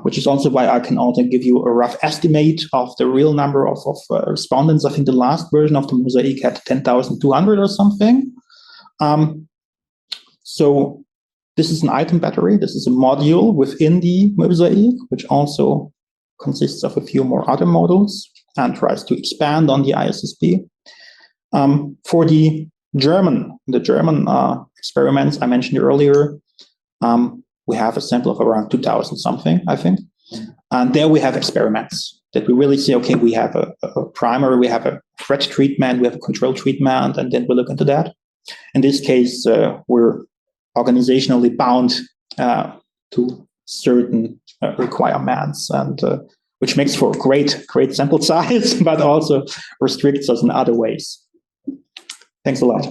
which is also why I can also give you a rough estimate of the real number of respondents. I think the last version of the mosaic had 10,200 or something. So this is an item battery. This is a module within the mosaic, which also consists of a few more other modules and tries to expand on the ISSP. For the German experiments I mentioned earlier, we have a sample of around 2,000 something, I think. And there we have experiments that we really say, okay, we have a primary, we have a threat treatment, we have a control treatment, and then we look into that. In this case, we're organizationally bound to certain requirements, and which makes for great sample size, but also restricts us in other ways. Thanks a lot.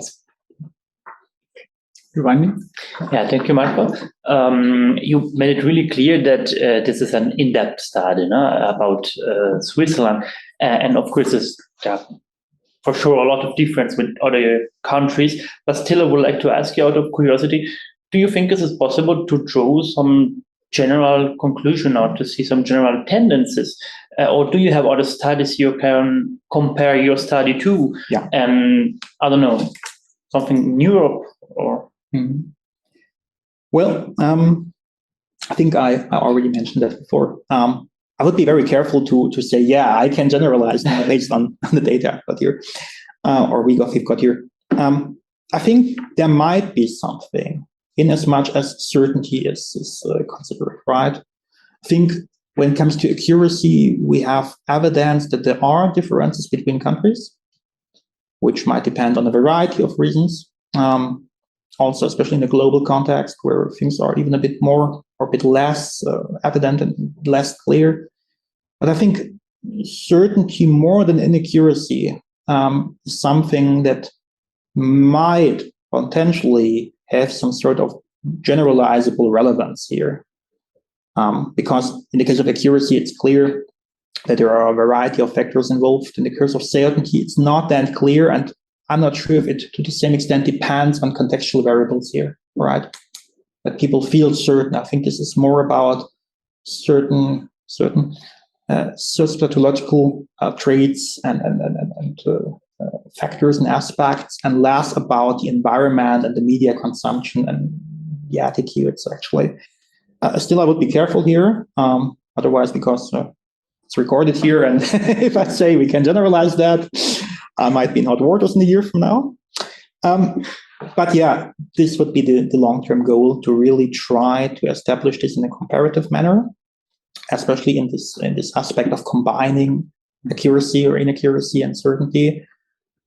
Giovanni? Yeah, thank you, Marco. You made it really clear that this is an in-depth study about Switzerland. And of course, there's for sure a lot of difference with other countries. But still, I would like to ask you out of curiosity, do you think it is possible to draw some general conclusion or to see some general tendencies? Or do you have other studies you can compare your study to? Yeah. And I don't know, something in Europe or... Well, I think I already mentioned that before. I would be very careful to say, yeah, I can generalize based on the data I've got here, or we've got here. I think there might be something in as much as certainty is considered, right? I think when it comes to accuracy, we have evidence that there are differences between countries, which might depend on a variety of reasons. Also, especially in the global context where things are even a bit more or a bit less evident and less clear. But I think certainty more than inaccuracy is something that might potentially have some sort of generalizable relevance here. Because in the case of accuracy, it's clear that there are a variety of factors involved. In the case of certainty, it's not that clear, and I'm not sure if it to the same extent depends on contextual variables here, right? That people feel certain. I think this is more about certain sociological traits and factors and aspects, and less about the environment and the media consumption and the attitudes, actually. Still, I would be careful here, otherwise, because it's recorded here, and if I say we can generalize that, I might be in hot waters in a year from now. But yeah, this would be the long-term goal, to really try to establish this in a comparative manner, especially in this aspect of combining accuracy or inaccuracy and certainty.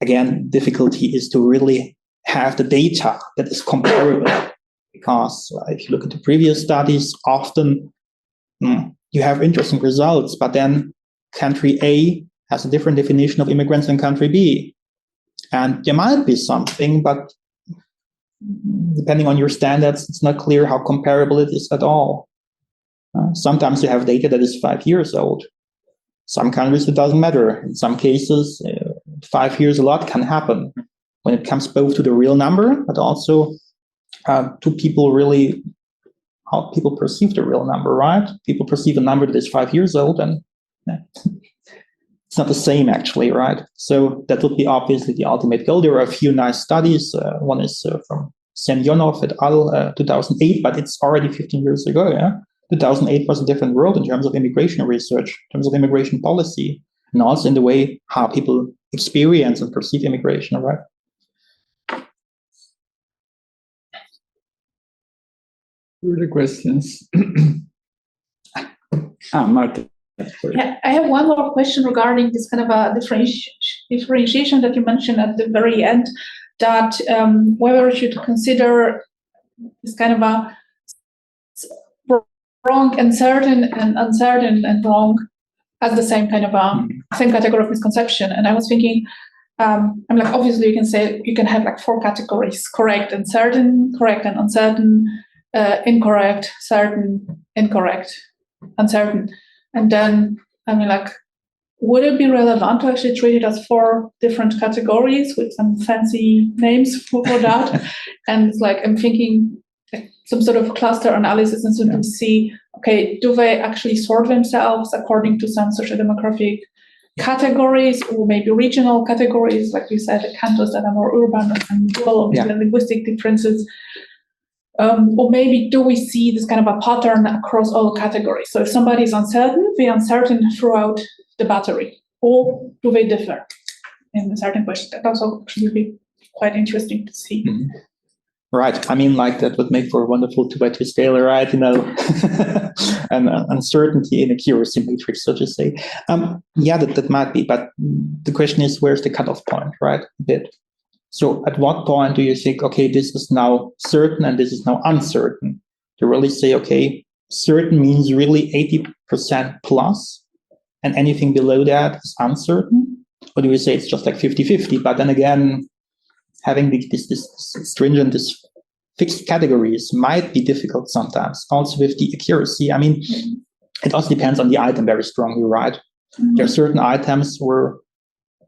Again, difficulty is to really have the data that is comparable, because if you look at the previous studies, often you have interesting results, but then country A has a different definition of immigrants than country B. And there might be something, but depending on your standards, it's not clear how comparable it is at all. Sometimes you have data that is 5 years old. Some countries, it doesn't matter. In some cases, 5 years, a lot can happen when it comes both to the real number, but also to people really, how people perceive the real number, right? People perceive a number that is 5 years old, and it's not the same, actually, right? So that would be obviously the ultimate goal. There are a few nice studies. One is from Semyonov et al., 2008, but it's already 15 years ago, yeah? 2008 was a different world in terms of immigration research, in terms of immigration policy, and also in the way how people experience and perceive immigration, right? Further questions? Marta. Yeah, I have one more question regarding this kind of a differentiation that you mentioned at the very end, that whether we should consider this kind of a wrong and certain and uncertain and wrong as the same kind of same category of misconception. And I was thinking, I'm like, obviously you can say, you can have like 4 categories: correct and certain, correct and uncertain, incorrect, certain, incorrect, uncertain. And then, I mean, like, would it be relevant to actually treat it as 4 different categories with some fancy names for that? And it's like, I'm thinking like some sort of cluster analysis, and so to see, okay, do they actually sort themselves according to some socio-demographic categories, or maybe regional categories, like you said, the cantons that are more urban and rural, or linguistic differences. Or maybe do we see this kind of a pattern across all categories? So if somebody is uncertain, they're uncertain throughout the battery, or do they differ in a certain question? That also actually be quite interesting to see. Mm-hmm. Right. I mean, like, that would make for a wonderful 2x2 scalar, right? You know, and uncertainty in accuracy matrix, so to say. Yeah, that might be. But the question is, where's the cutoff point, right? A bit. So at what point do you think, okay, this is now certain and this is now uncertain? To really say, okay, certain means really 80% plus, and anything below that is uncertain? Or do we say it's just like 50-50? But then again, having this stringent, this fixed categories might be difficult sometimes. Also with the accuracy, I mean, it also depends on the item very strongly, right? There are certain items where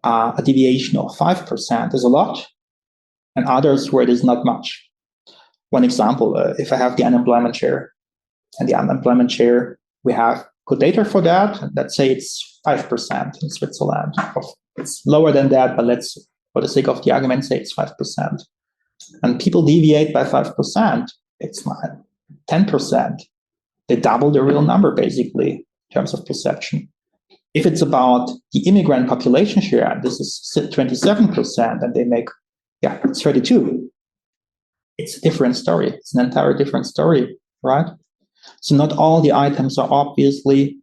a deviation of 5% is a lot, and others where it is not much. One example, if I have the unemployment share, and the unemployment share, we have good data for that. Let's say it's 5% in Switzerland. It's lower than that, but let's, for the sake of the argument, say it's 5%. And people deviate by 5%. It's not 10%. They double the real number, basically, in terms of perception. If it's about the immigrant population share, this is 27%, and they make, it's 32. It's a different story. It's an entirely different story, right? So not all the items are obviously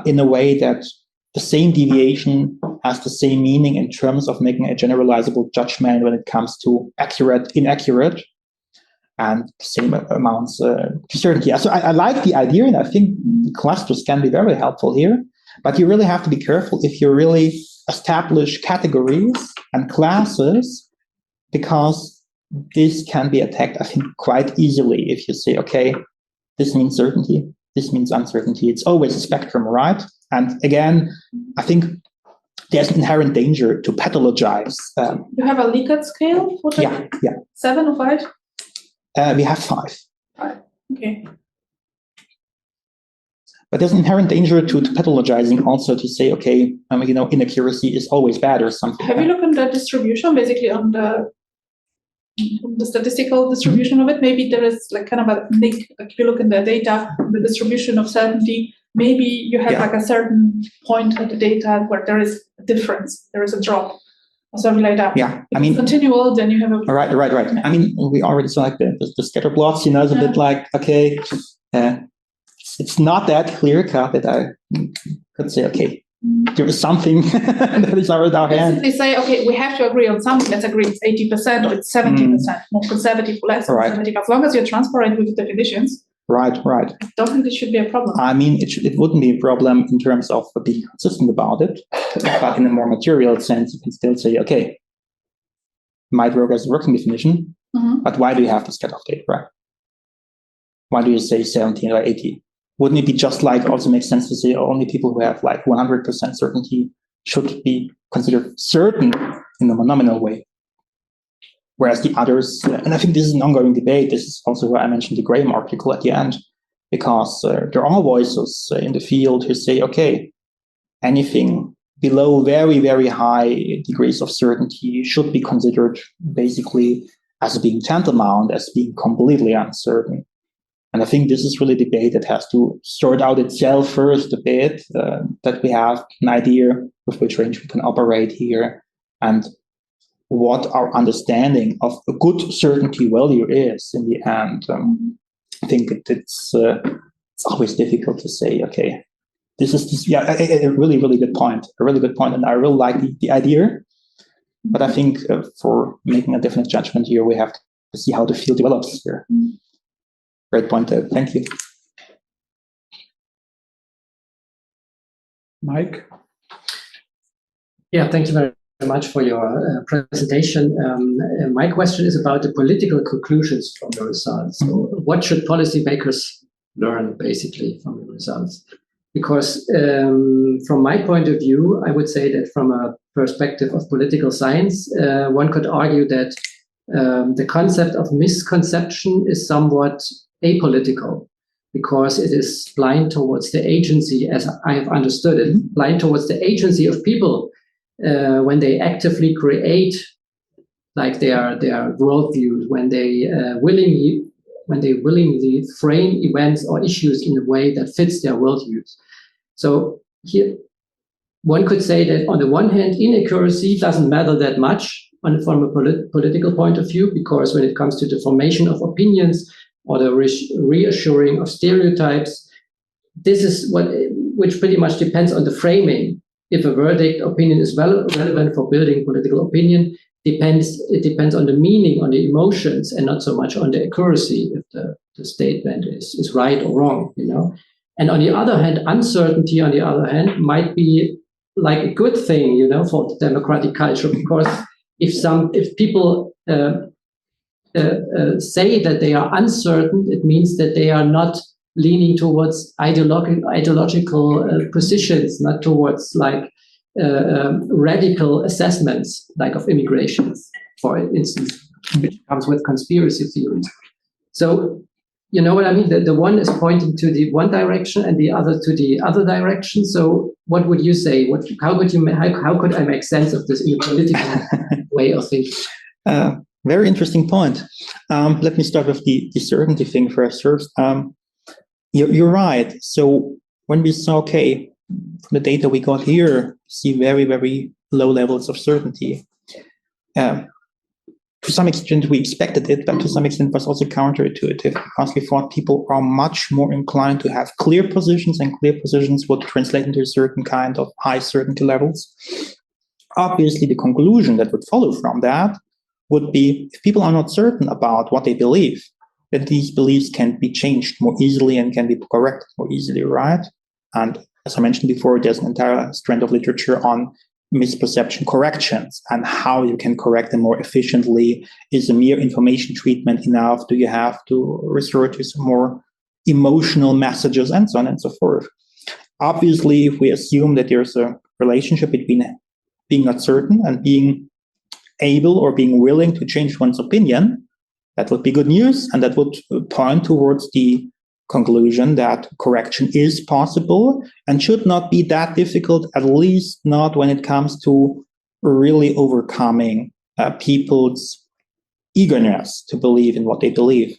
in a way that the same deviation has the same meaning in terms of making a generalizable judgment when it comes to accurate, inaccurate, and same amounts to certainty. So I like the idea, and I think clusters can be very helpful here, but you really have to be careful if you really establish categories and classes, because this can be attacked, I think, quite easily if you say, okay, this means certainty, this means uncertainty. It's always a spectrum, right? And again, I think there's an inherent danger to pathologize. You have a Likert scale for that? Yeah. 7 or 5? We have 5. 5. Okay. But there's an inherent danger to pathologizing also, to say, okay, inaccuracy is always bad or something. Have you looked at the distribution, basically on the statistical distribution of it? Maybe there is like kind of a nick, like if you look in the data, the distribution of certainty, maybe you have like a certain point of the data where there is a difference, there is a drop, or something like that. Yeah, if it's continual, then you have a... Right. Yeah. I mean, we already saw like the scatter plots, it's a bit like, okay, it's not that clear cut that I could say, okay, there is something that is out of our hand. They say, okay, we have to agree on something. Let's agree it's 80% or it's 70%, more conservative, less conservative. As long as you're transparent with the definitions. Right. I don't think this should be a problem. I mean, it wouldn't be a problem in terms of being consistent about it, but in a more material sense, you can still say, okay, might work as a working definition, but why do you have this cutoff date, right? Why do you say 70 or 80? Wouldn't it be just like, also makes sense to say only people who have like 100% certainty should be considered certain in a nominal way? Whereas the others, and I think this is an ongoing debate, this is also why I mentioned the Graham article at the end, because there are voices in the field who say, okay, anything below very, very high degrees of certainty should be considered basically as being tantamount, as being completely uncertain. And I think this is really a debate that has to sort out itself first a bit, that we have an idea with which range we can operate here, and what our understanding of a good certainty value is in the end. I think it's always difficult to say, okay, this is a really, really good point, and I really like the idea. But I think for making a definite judgment here, we have to see how the field develops here. Great point, thank you. Mike? Yeah, thank you very much for your presentation. My question is about the political conclusions from the results. So what should policymakers learn, basically, from the results? Because from my point of view, I would say that from a perspective of political science, one could argue that the concept of misconception is somewhat apolitical, because it is blind towards the agency, as I have understood it, blind towards the agency of people when they actively create like their worldviews, when they willingly frame events or issues in a way that fits their worldviews. So here, one could say that on the one hand, inaccuracy doesn't matter that much from a political point of view, because when it comes to the formation of opinions or the reassuring of stereotypes, this is which pretty much depends on the framing. If a verdict opinion is relevant for building political opinion, it depends on the meaning, on the emotions, and not so much on the accuracy, if the statement is right or wrong, And on the other hand, uncertainty, on the other hand, might be like a good thing, for the democratic culture, because if people say that they are uncertain, it means that they are not leaning towards ideological positions, not towards like radical assessments, like of immigrations, for instance, which comes with conspiracy theories. So, you know what I mean? The one is pointing to the one direction and the other to the other direction. So, what would you say? How could I make sense of this in a political way of thinking? Very interesting point. Let me start with the certainty thing first. You're right. So when we saw, okay, from the data we got here, see very, very low levels of certainty. To some extent, we expected it, but to some extent, it was also counterintuitive because we thought people are much more inclined to have clear positions, and clear positions would translate into a certain kind of high certainty levels. Obviously, the conclusion that would follow from that would be if people are not certain about what they believe, that these beliefs can be changed more easily and can be corrected more easily, right? And as I mentioned before, there's an entire strand of literature on misperception corrections and how you can correct them more efficiently. Is a mere information treatment enough? Do you have to resort to some more emotional messages and so on and so forth? Obviously, if we assume that there's a relationship between being not certain and being able or being willing to change one's opinion, that would be good news, and that would point towards the conclusion that correction is possible and should not be that difficult, at least not when it comes to really overcoming people's eagerness to believe in what they believe,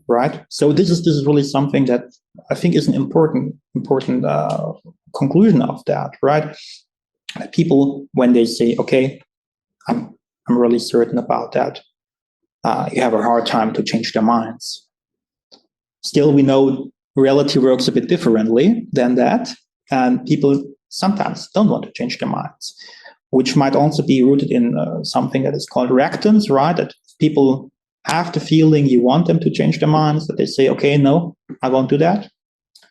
right? So this is really something that I think is an important conclusion of that, right? People, when they say, okay, I'm really certain about that, you have a hard time to change their minds. Still, we know reality works a bit differently than that, and people sometimes don't want to change their minds, which might also be rooted in something that is called reactance, right? That people have the feeling you want them to change their minds, that they say, okay, no, I won't do that.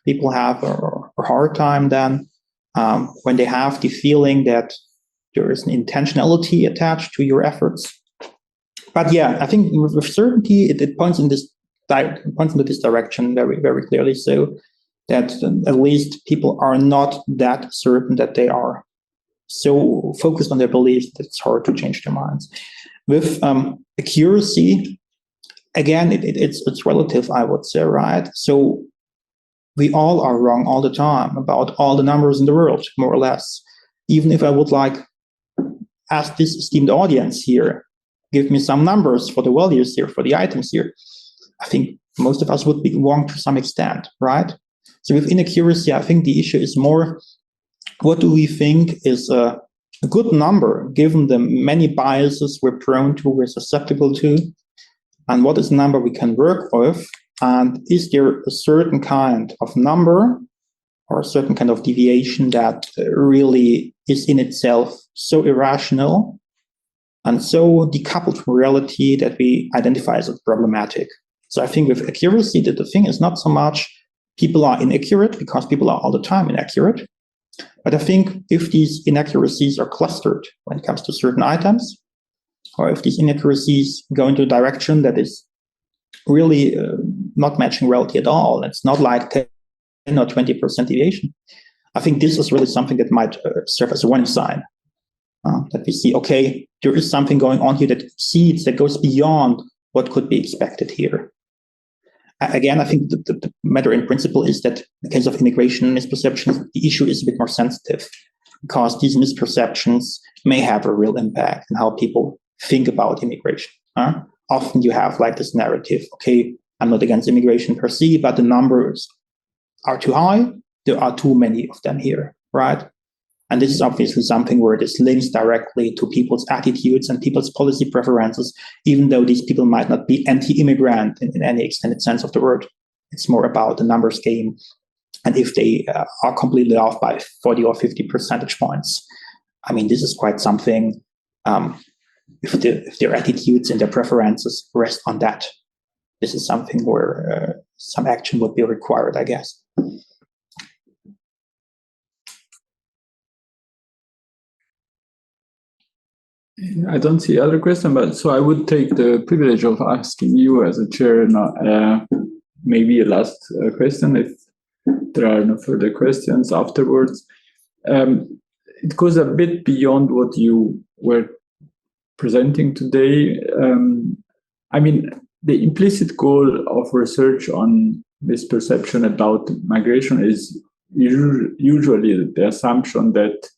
People have a hard time then when they have the feeling that there is an intentionality attached to your efforts. But yeah, I think with certainty, it points into this direction very, very clearly, so that at least people are not that certain that they are so focused on their beliefs that it's hard to change their minds. With accuracy, again, it's relative, I would say, right? So we all are wrong all the time about all the numbers in the world, more or less. Even if I would like ask this esteemed audience here, give me some numbers for the values here, for the items here, I think most of us would be wrong to some extent, right? So with inaccuracy, I think the issue is more, what do we think is a good number, given the many biases we're prone to, we're susceptible to, and what is a number we can work with, and is there a certain kind of number or a certain kind of deviation that really is in itself so irrational and so decoupled from reality that we identify as problematic. So I think with accuracy, that the thing is not so much people are inaccurate because people are all the time inaccurate. But I think if these inaccuracies are clustered when it comes to certain items, or if these inaccuracies go into a direction that is really not matching reality at all, it's not like 10 or 20% deviation, I think this is really something that might serve as a warning sign. That we see, okay, there is something going on here that exceeds, that goes beyond what could be expected here. Again, I think the matter in principle is that in the case of immigration misperceptions, the issue is a bit more sensitive because these misperceptions may have a real impact on how people think about immigration. Often you have like this narrative, okay, I'm not against immigration per se, but the numbers are too high. There are too many of them here, right? And this is obviously something where this links directly to people's attitudes and people's policy preferences, even though these people might not be anti-immigrant in any extended sense of the word. It's more about the numbers game. And if they are completely off by 40 or 50 percentage points, I mean, this is quite something. If their attitudes and their preferences rest on that, this is something where some action would be required, I guess. I don't see other question, but so I would take the privilege of asking you as a chair, maybe a last question if there are no further questions afterwards. It goes a bit beyond what you were presenting today. I mean, the implicit goal of research on misperception about migration is usually the assumption that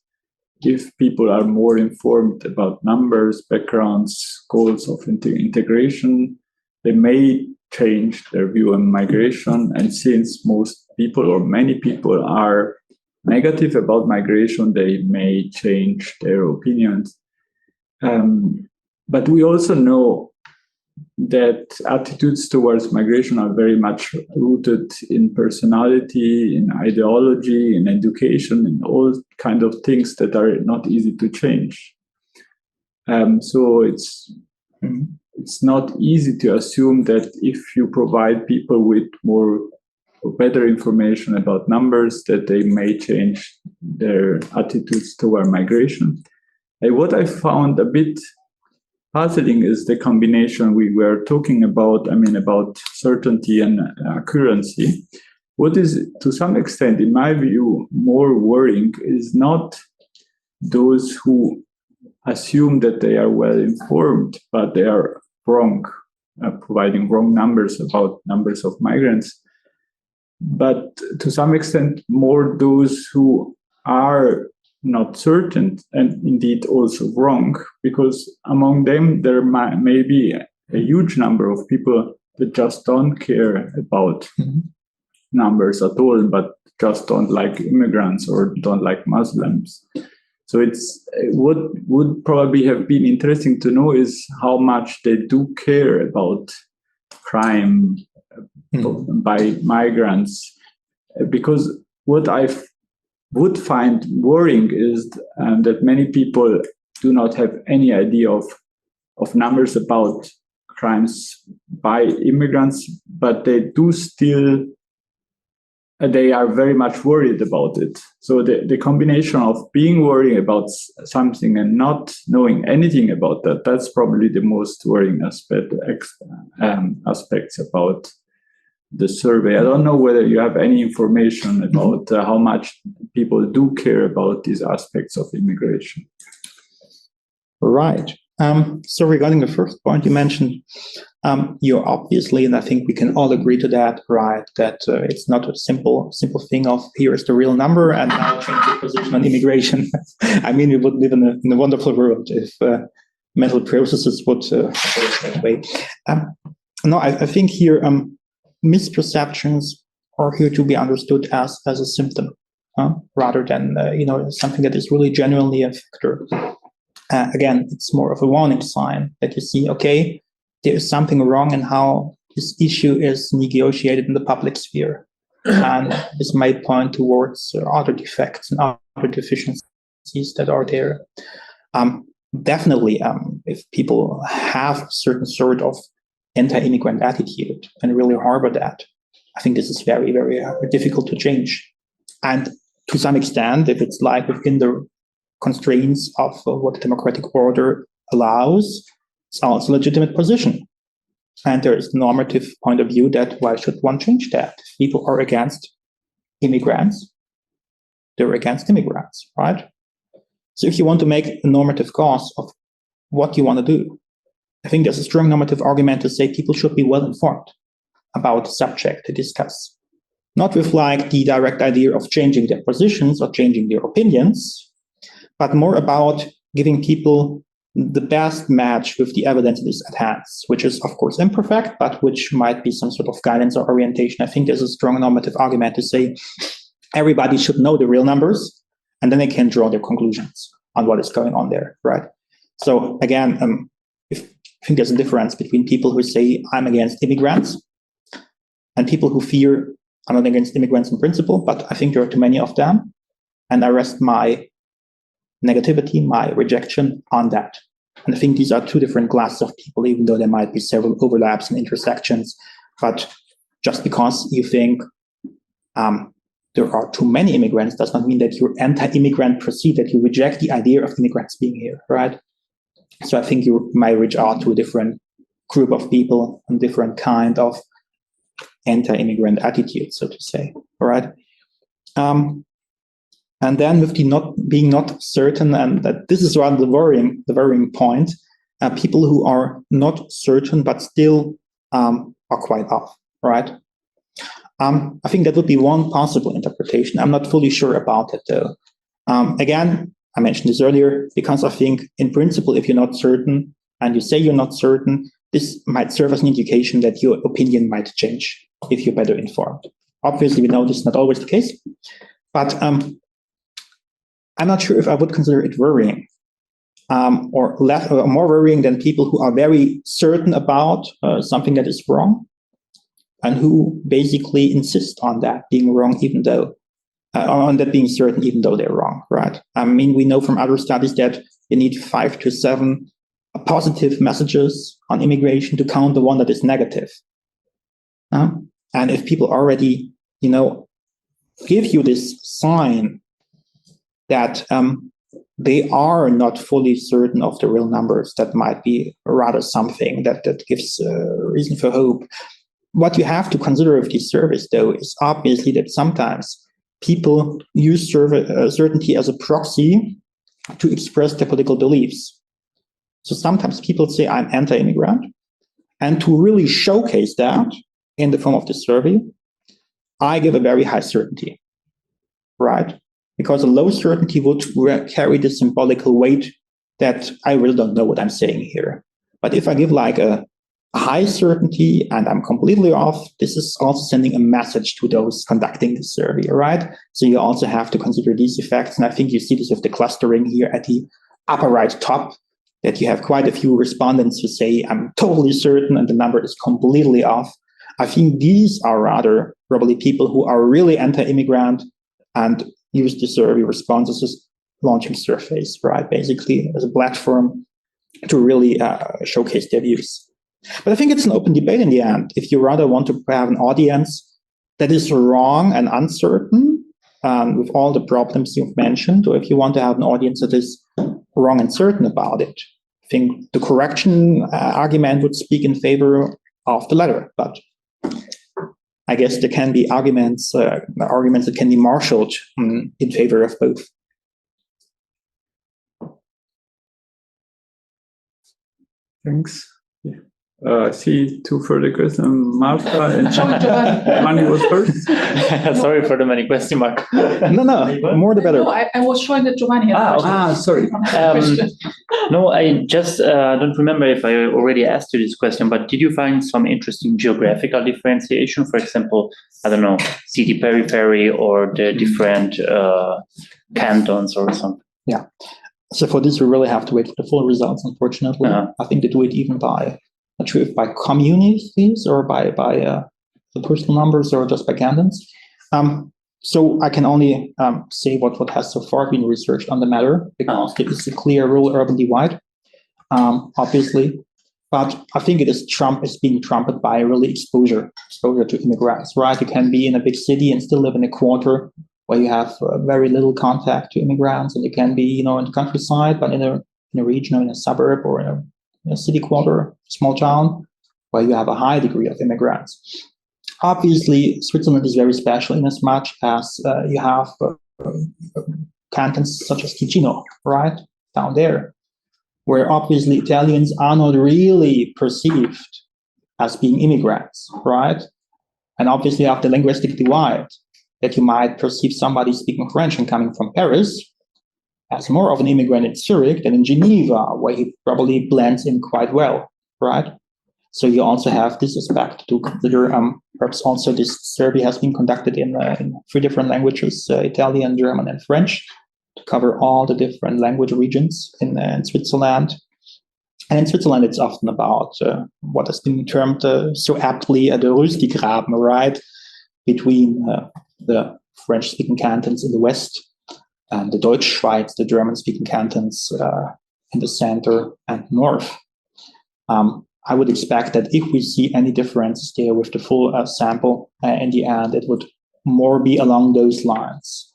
if people are more informed about numbers, backgrounds, goals of integration, they may change their view on migration. And since most people or many people are negative about migration, they may change their opinions. But we also know that attitudes towards migration are very much rooted in personality, in ideology, in education, in all kinds of things that are not easy to change. So it's not easy to assume that if you provide people with more or better information about numbers, that they may change their attitudes toward migration. And what I found a bit puzzling is the combination we were talking about, about certainty and accuracy. What is, to some extent, in my view, more worrying is not those who assume that they are well informed, but they are wrong, providing wrong numbers about numbers of migrants. But to some extent, more those who are not certain and indeed also wrong, because among them there may be a huge number of people that just don't care about numbers at all, but just don't like immigrants or don't like Muslims. So it's what would probably have been interesting to know is how much they do care about crime by migrants, because what I would find worrying is that many people do not have any idea of numbers about crimes by immigrants, but they do still, they are very much worried about it. So the combination of being worried about something and not knowing anything about that, that's probably the most worrying aspects about the survey. I don't know whether you have any information about how much people do care about these aspects of immigration. Right. So regarding the first point you mentioned, you're obviously, and I think we can all agree to that, right, that it's not a simple thing of here's the real number and now change your position on immigration. I mean, we would live in a wonderful world if mental processes would work that way. No, I think here misperceptions are here to be understood as a symptom, rather than something that is really genuinely a factor. Again, it's more of a warning sign that you see, okay, there is something wrong in how this issue is negotiated in the public sphere. And this might point towards other defects and other deficiencies that are there. Definitely, if people have a certain sort of anti-immigrant attitude and really harbor that, I think this is very, very difficult to change. And to some extent, if it's like within the constraints of what the democratic order allows, it's also a legitimate position. And there is a normative point of view that why should one change that? If people are against immigrants, they're against immigrants, right? So if you want to make a normative cause of what you want to do, I think there's a strong normative argument to say people should be well informed about the subject to discuss. Not with like the direct idea of changing their positions or changing their opinions, but more about giving people the best match with the evidence that is at hand, which is, of course, imperfect, but which might be some sort of guidance or orientation. I think there's a strong normative argument to say everybody should know the real numbers, and then they can draw their conclusions on what is going on there, right? So again, I think there's a difference between people who say, I'm against immigrants, and people who fear, I'm not against immigrants in principle, but I think there are too many of them, and I rest my negativity, my rejection on that. And I think these are two different classes of people, even though there might be several overlaps and intersections. But just because you think there are too many immigrants does not mean that you're anti-immigrant per se, that you reject the idea of immigrants being here, right? So I think you might reach out to a different group of people and different kind of anti-immigrant attitude, so to say. All right. And then with the not certain, and that this is rather the worrying point, people who are not certain but still are quite off, right? I think that would be one possible interpretation. I'm not fully sure about it though. Again, I mentioned this earlier because I think in principle, if you're not certain and you say you're not certain, this might serve as an indication that your opinion might change if you're better informed. Obviously, we know this is not always the case, but I'm not sure if I would consider it worrying, or more worrying than people who are very certain about something that is wrong and who basically insist on that being wrong, even though on that being certain, even though they're wrong, right? I mean, we know from other studies that you need 5 to 7 positive messages on immigration to count the one that is negative. And if people already, give you this sign that they are not fully certain of the real numbers, that might be rather something that gives reason for hope. What you have to consider with these surveys, though, is obviously that sometimes people use certainty as a proxy to express their political beliefs. So sometimes people say, I'm anti-immigrant, and to really showcase that in the form of the survey, I give a very high certainty, right? Because a low certainty would carry the symbolical weight that I really don't know what I'm saying here. But if I give like a high certainty and I'm completely off, this is also sending a message to those conducting the survey, right? So you also have to consider these effects. And I think you see this with the clustering here at the upper right top, that you have quite a few respondents who say, I'm totally certain, and the number is completely off. I think these are rather probably people who are really anti-immigrant and use the survey responses as launching surveys, right? Basically as a platform to really showcase their views. But I think it's an open debate in the end. If you rather want to have an audience that is wrong and uncertain with all the problems you've mentioned, or if you want to have an audience that is wrong and certain about it, I think the correction argument would speak in favor of the latter. But I guess there can be arguments that can be marshaled in favor of both. Thanks. Yeah. I see 2 further questions. Marta and Giovanni was first. Sorry for the many question mark. No, more the better. No, I was showing that Giovanni had Sorry. No, I just don't remember if I already asked you this question, but did you find some interesting geographical differentiation? For example, I don't know, city periphery or the different cantons or something? Yeah. So for this, we really have to wait for the full results, unfortunately. I think they do it even by, not sure if by communities or by the personal numbers or just by cantons. So I can only say what has so far been researched on the matter, because it is a clear rural-urban divide, obviously. But I think it is being trumped by really exposure to immigrants, right? You can be in a big city and still live in a quarter where you have very little contact to immigrants, and you can be, in the countryside, but in a region or in a suburb or in a city quarter, small town, where you have a high degree of immigrants. Obviously, Switzerland is very special in as much as you have cantons such as Ticino, right, down there, where obviously Italians are not really perceived as being immigrants, right? And obviously you have the linguistic divide, that you might perceive somebody speaking French and coming from Paris as more of an immigrant in Zurich than in Geneva, where he probably blends in quite well, right? So you also have this aspect to consider. Perhaps also this survey has been conducted in 3 different languages, Italian, German, and French, to cover all the different language regions in Switzerland. And in Switzerland, it's often about what has been termed so aptly the Rüstigraben, right, between the French-speaking cantons in the west and the Deutschschweiz, the German-speaking cantons in the center and north. I would expect that if we see any difference there with the full sample in the end, it would more be along those lines.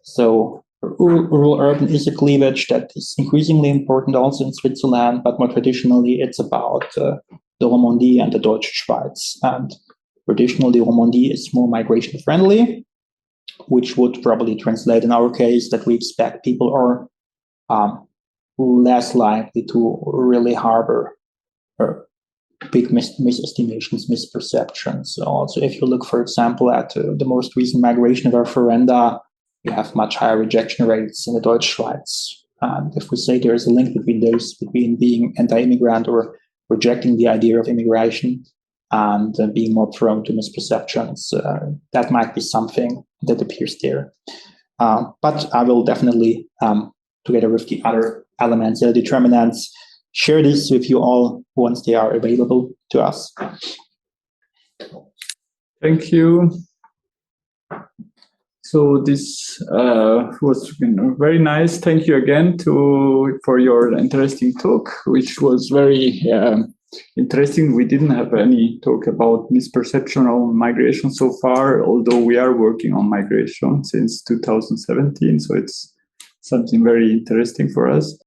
So rural-urban is a cleavage that is increasingly important also in Switzerland, but more traditionally, it's about the Romandie and the Deutsche Schweiz. And traditionally, Romandie is more migration-friendly, which would probably translate in our case that we expect people are less likely to really harbor big misestimations, misperceptions. Also, if you look, for example, at the most recent migration of our referenda, you have much higher rejection rates in the Deutsche Schweiz. And if we say there is a link between those, between being anti-immigrant or rejecting the idea of immigration and being more prone to misperceptions, that might be something that appears there. But I will definitely, together with the other elements, the determinants, share this with you all once they are available to us. Thank you. So this was very nice. Thank you again for your interesting talk, which was very interesting. We didn't have any talk about misperception on migration so far, although we are working on migration since 2017. So it's something very interesting for us.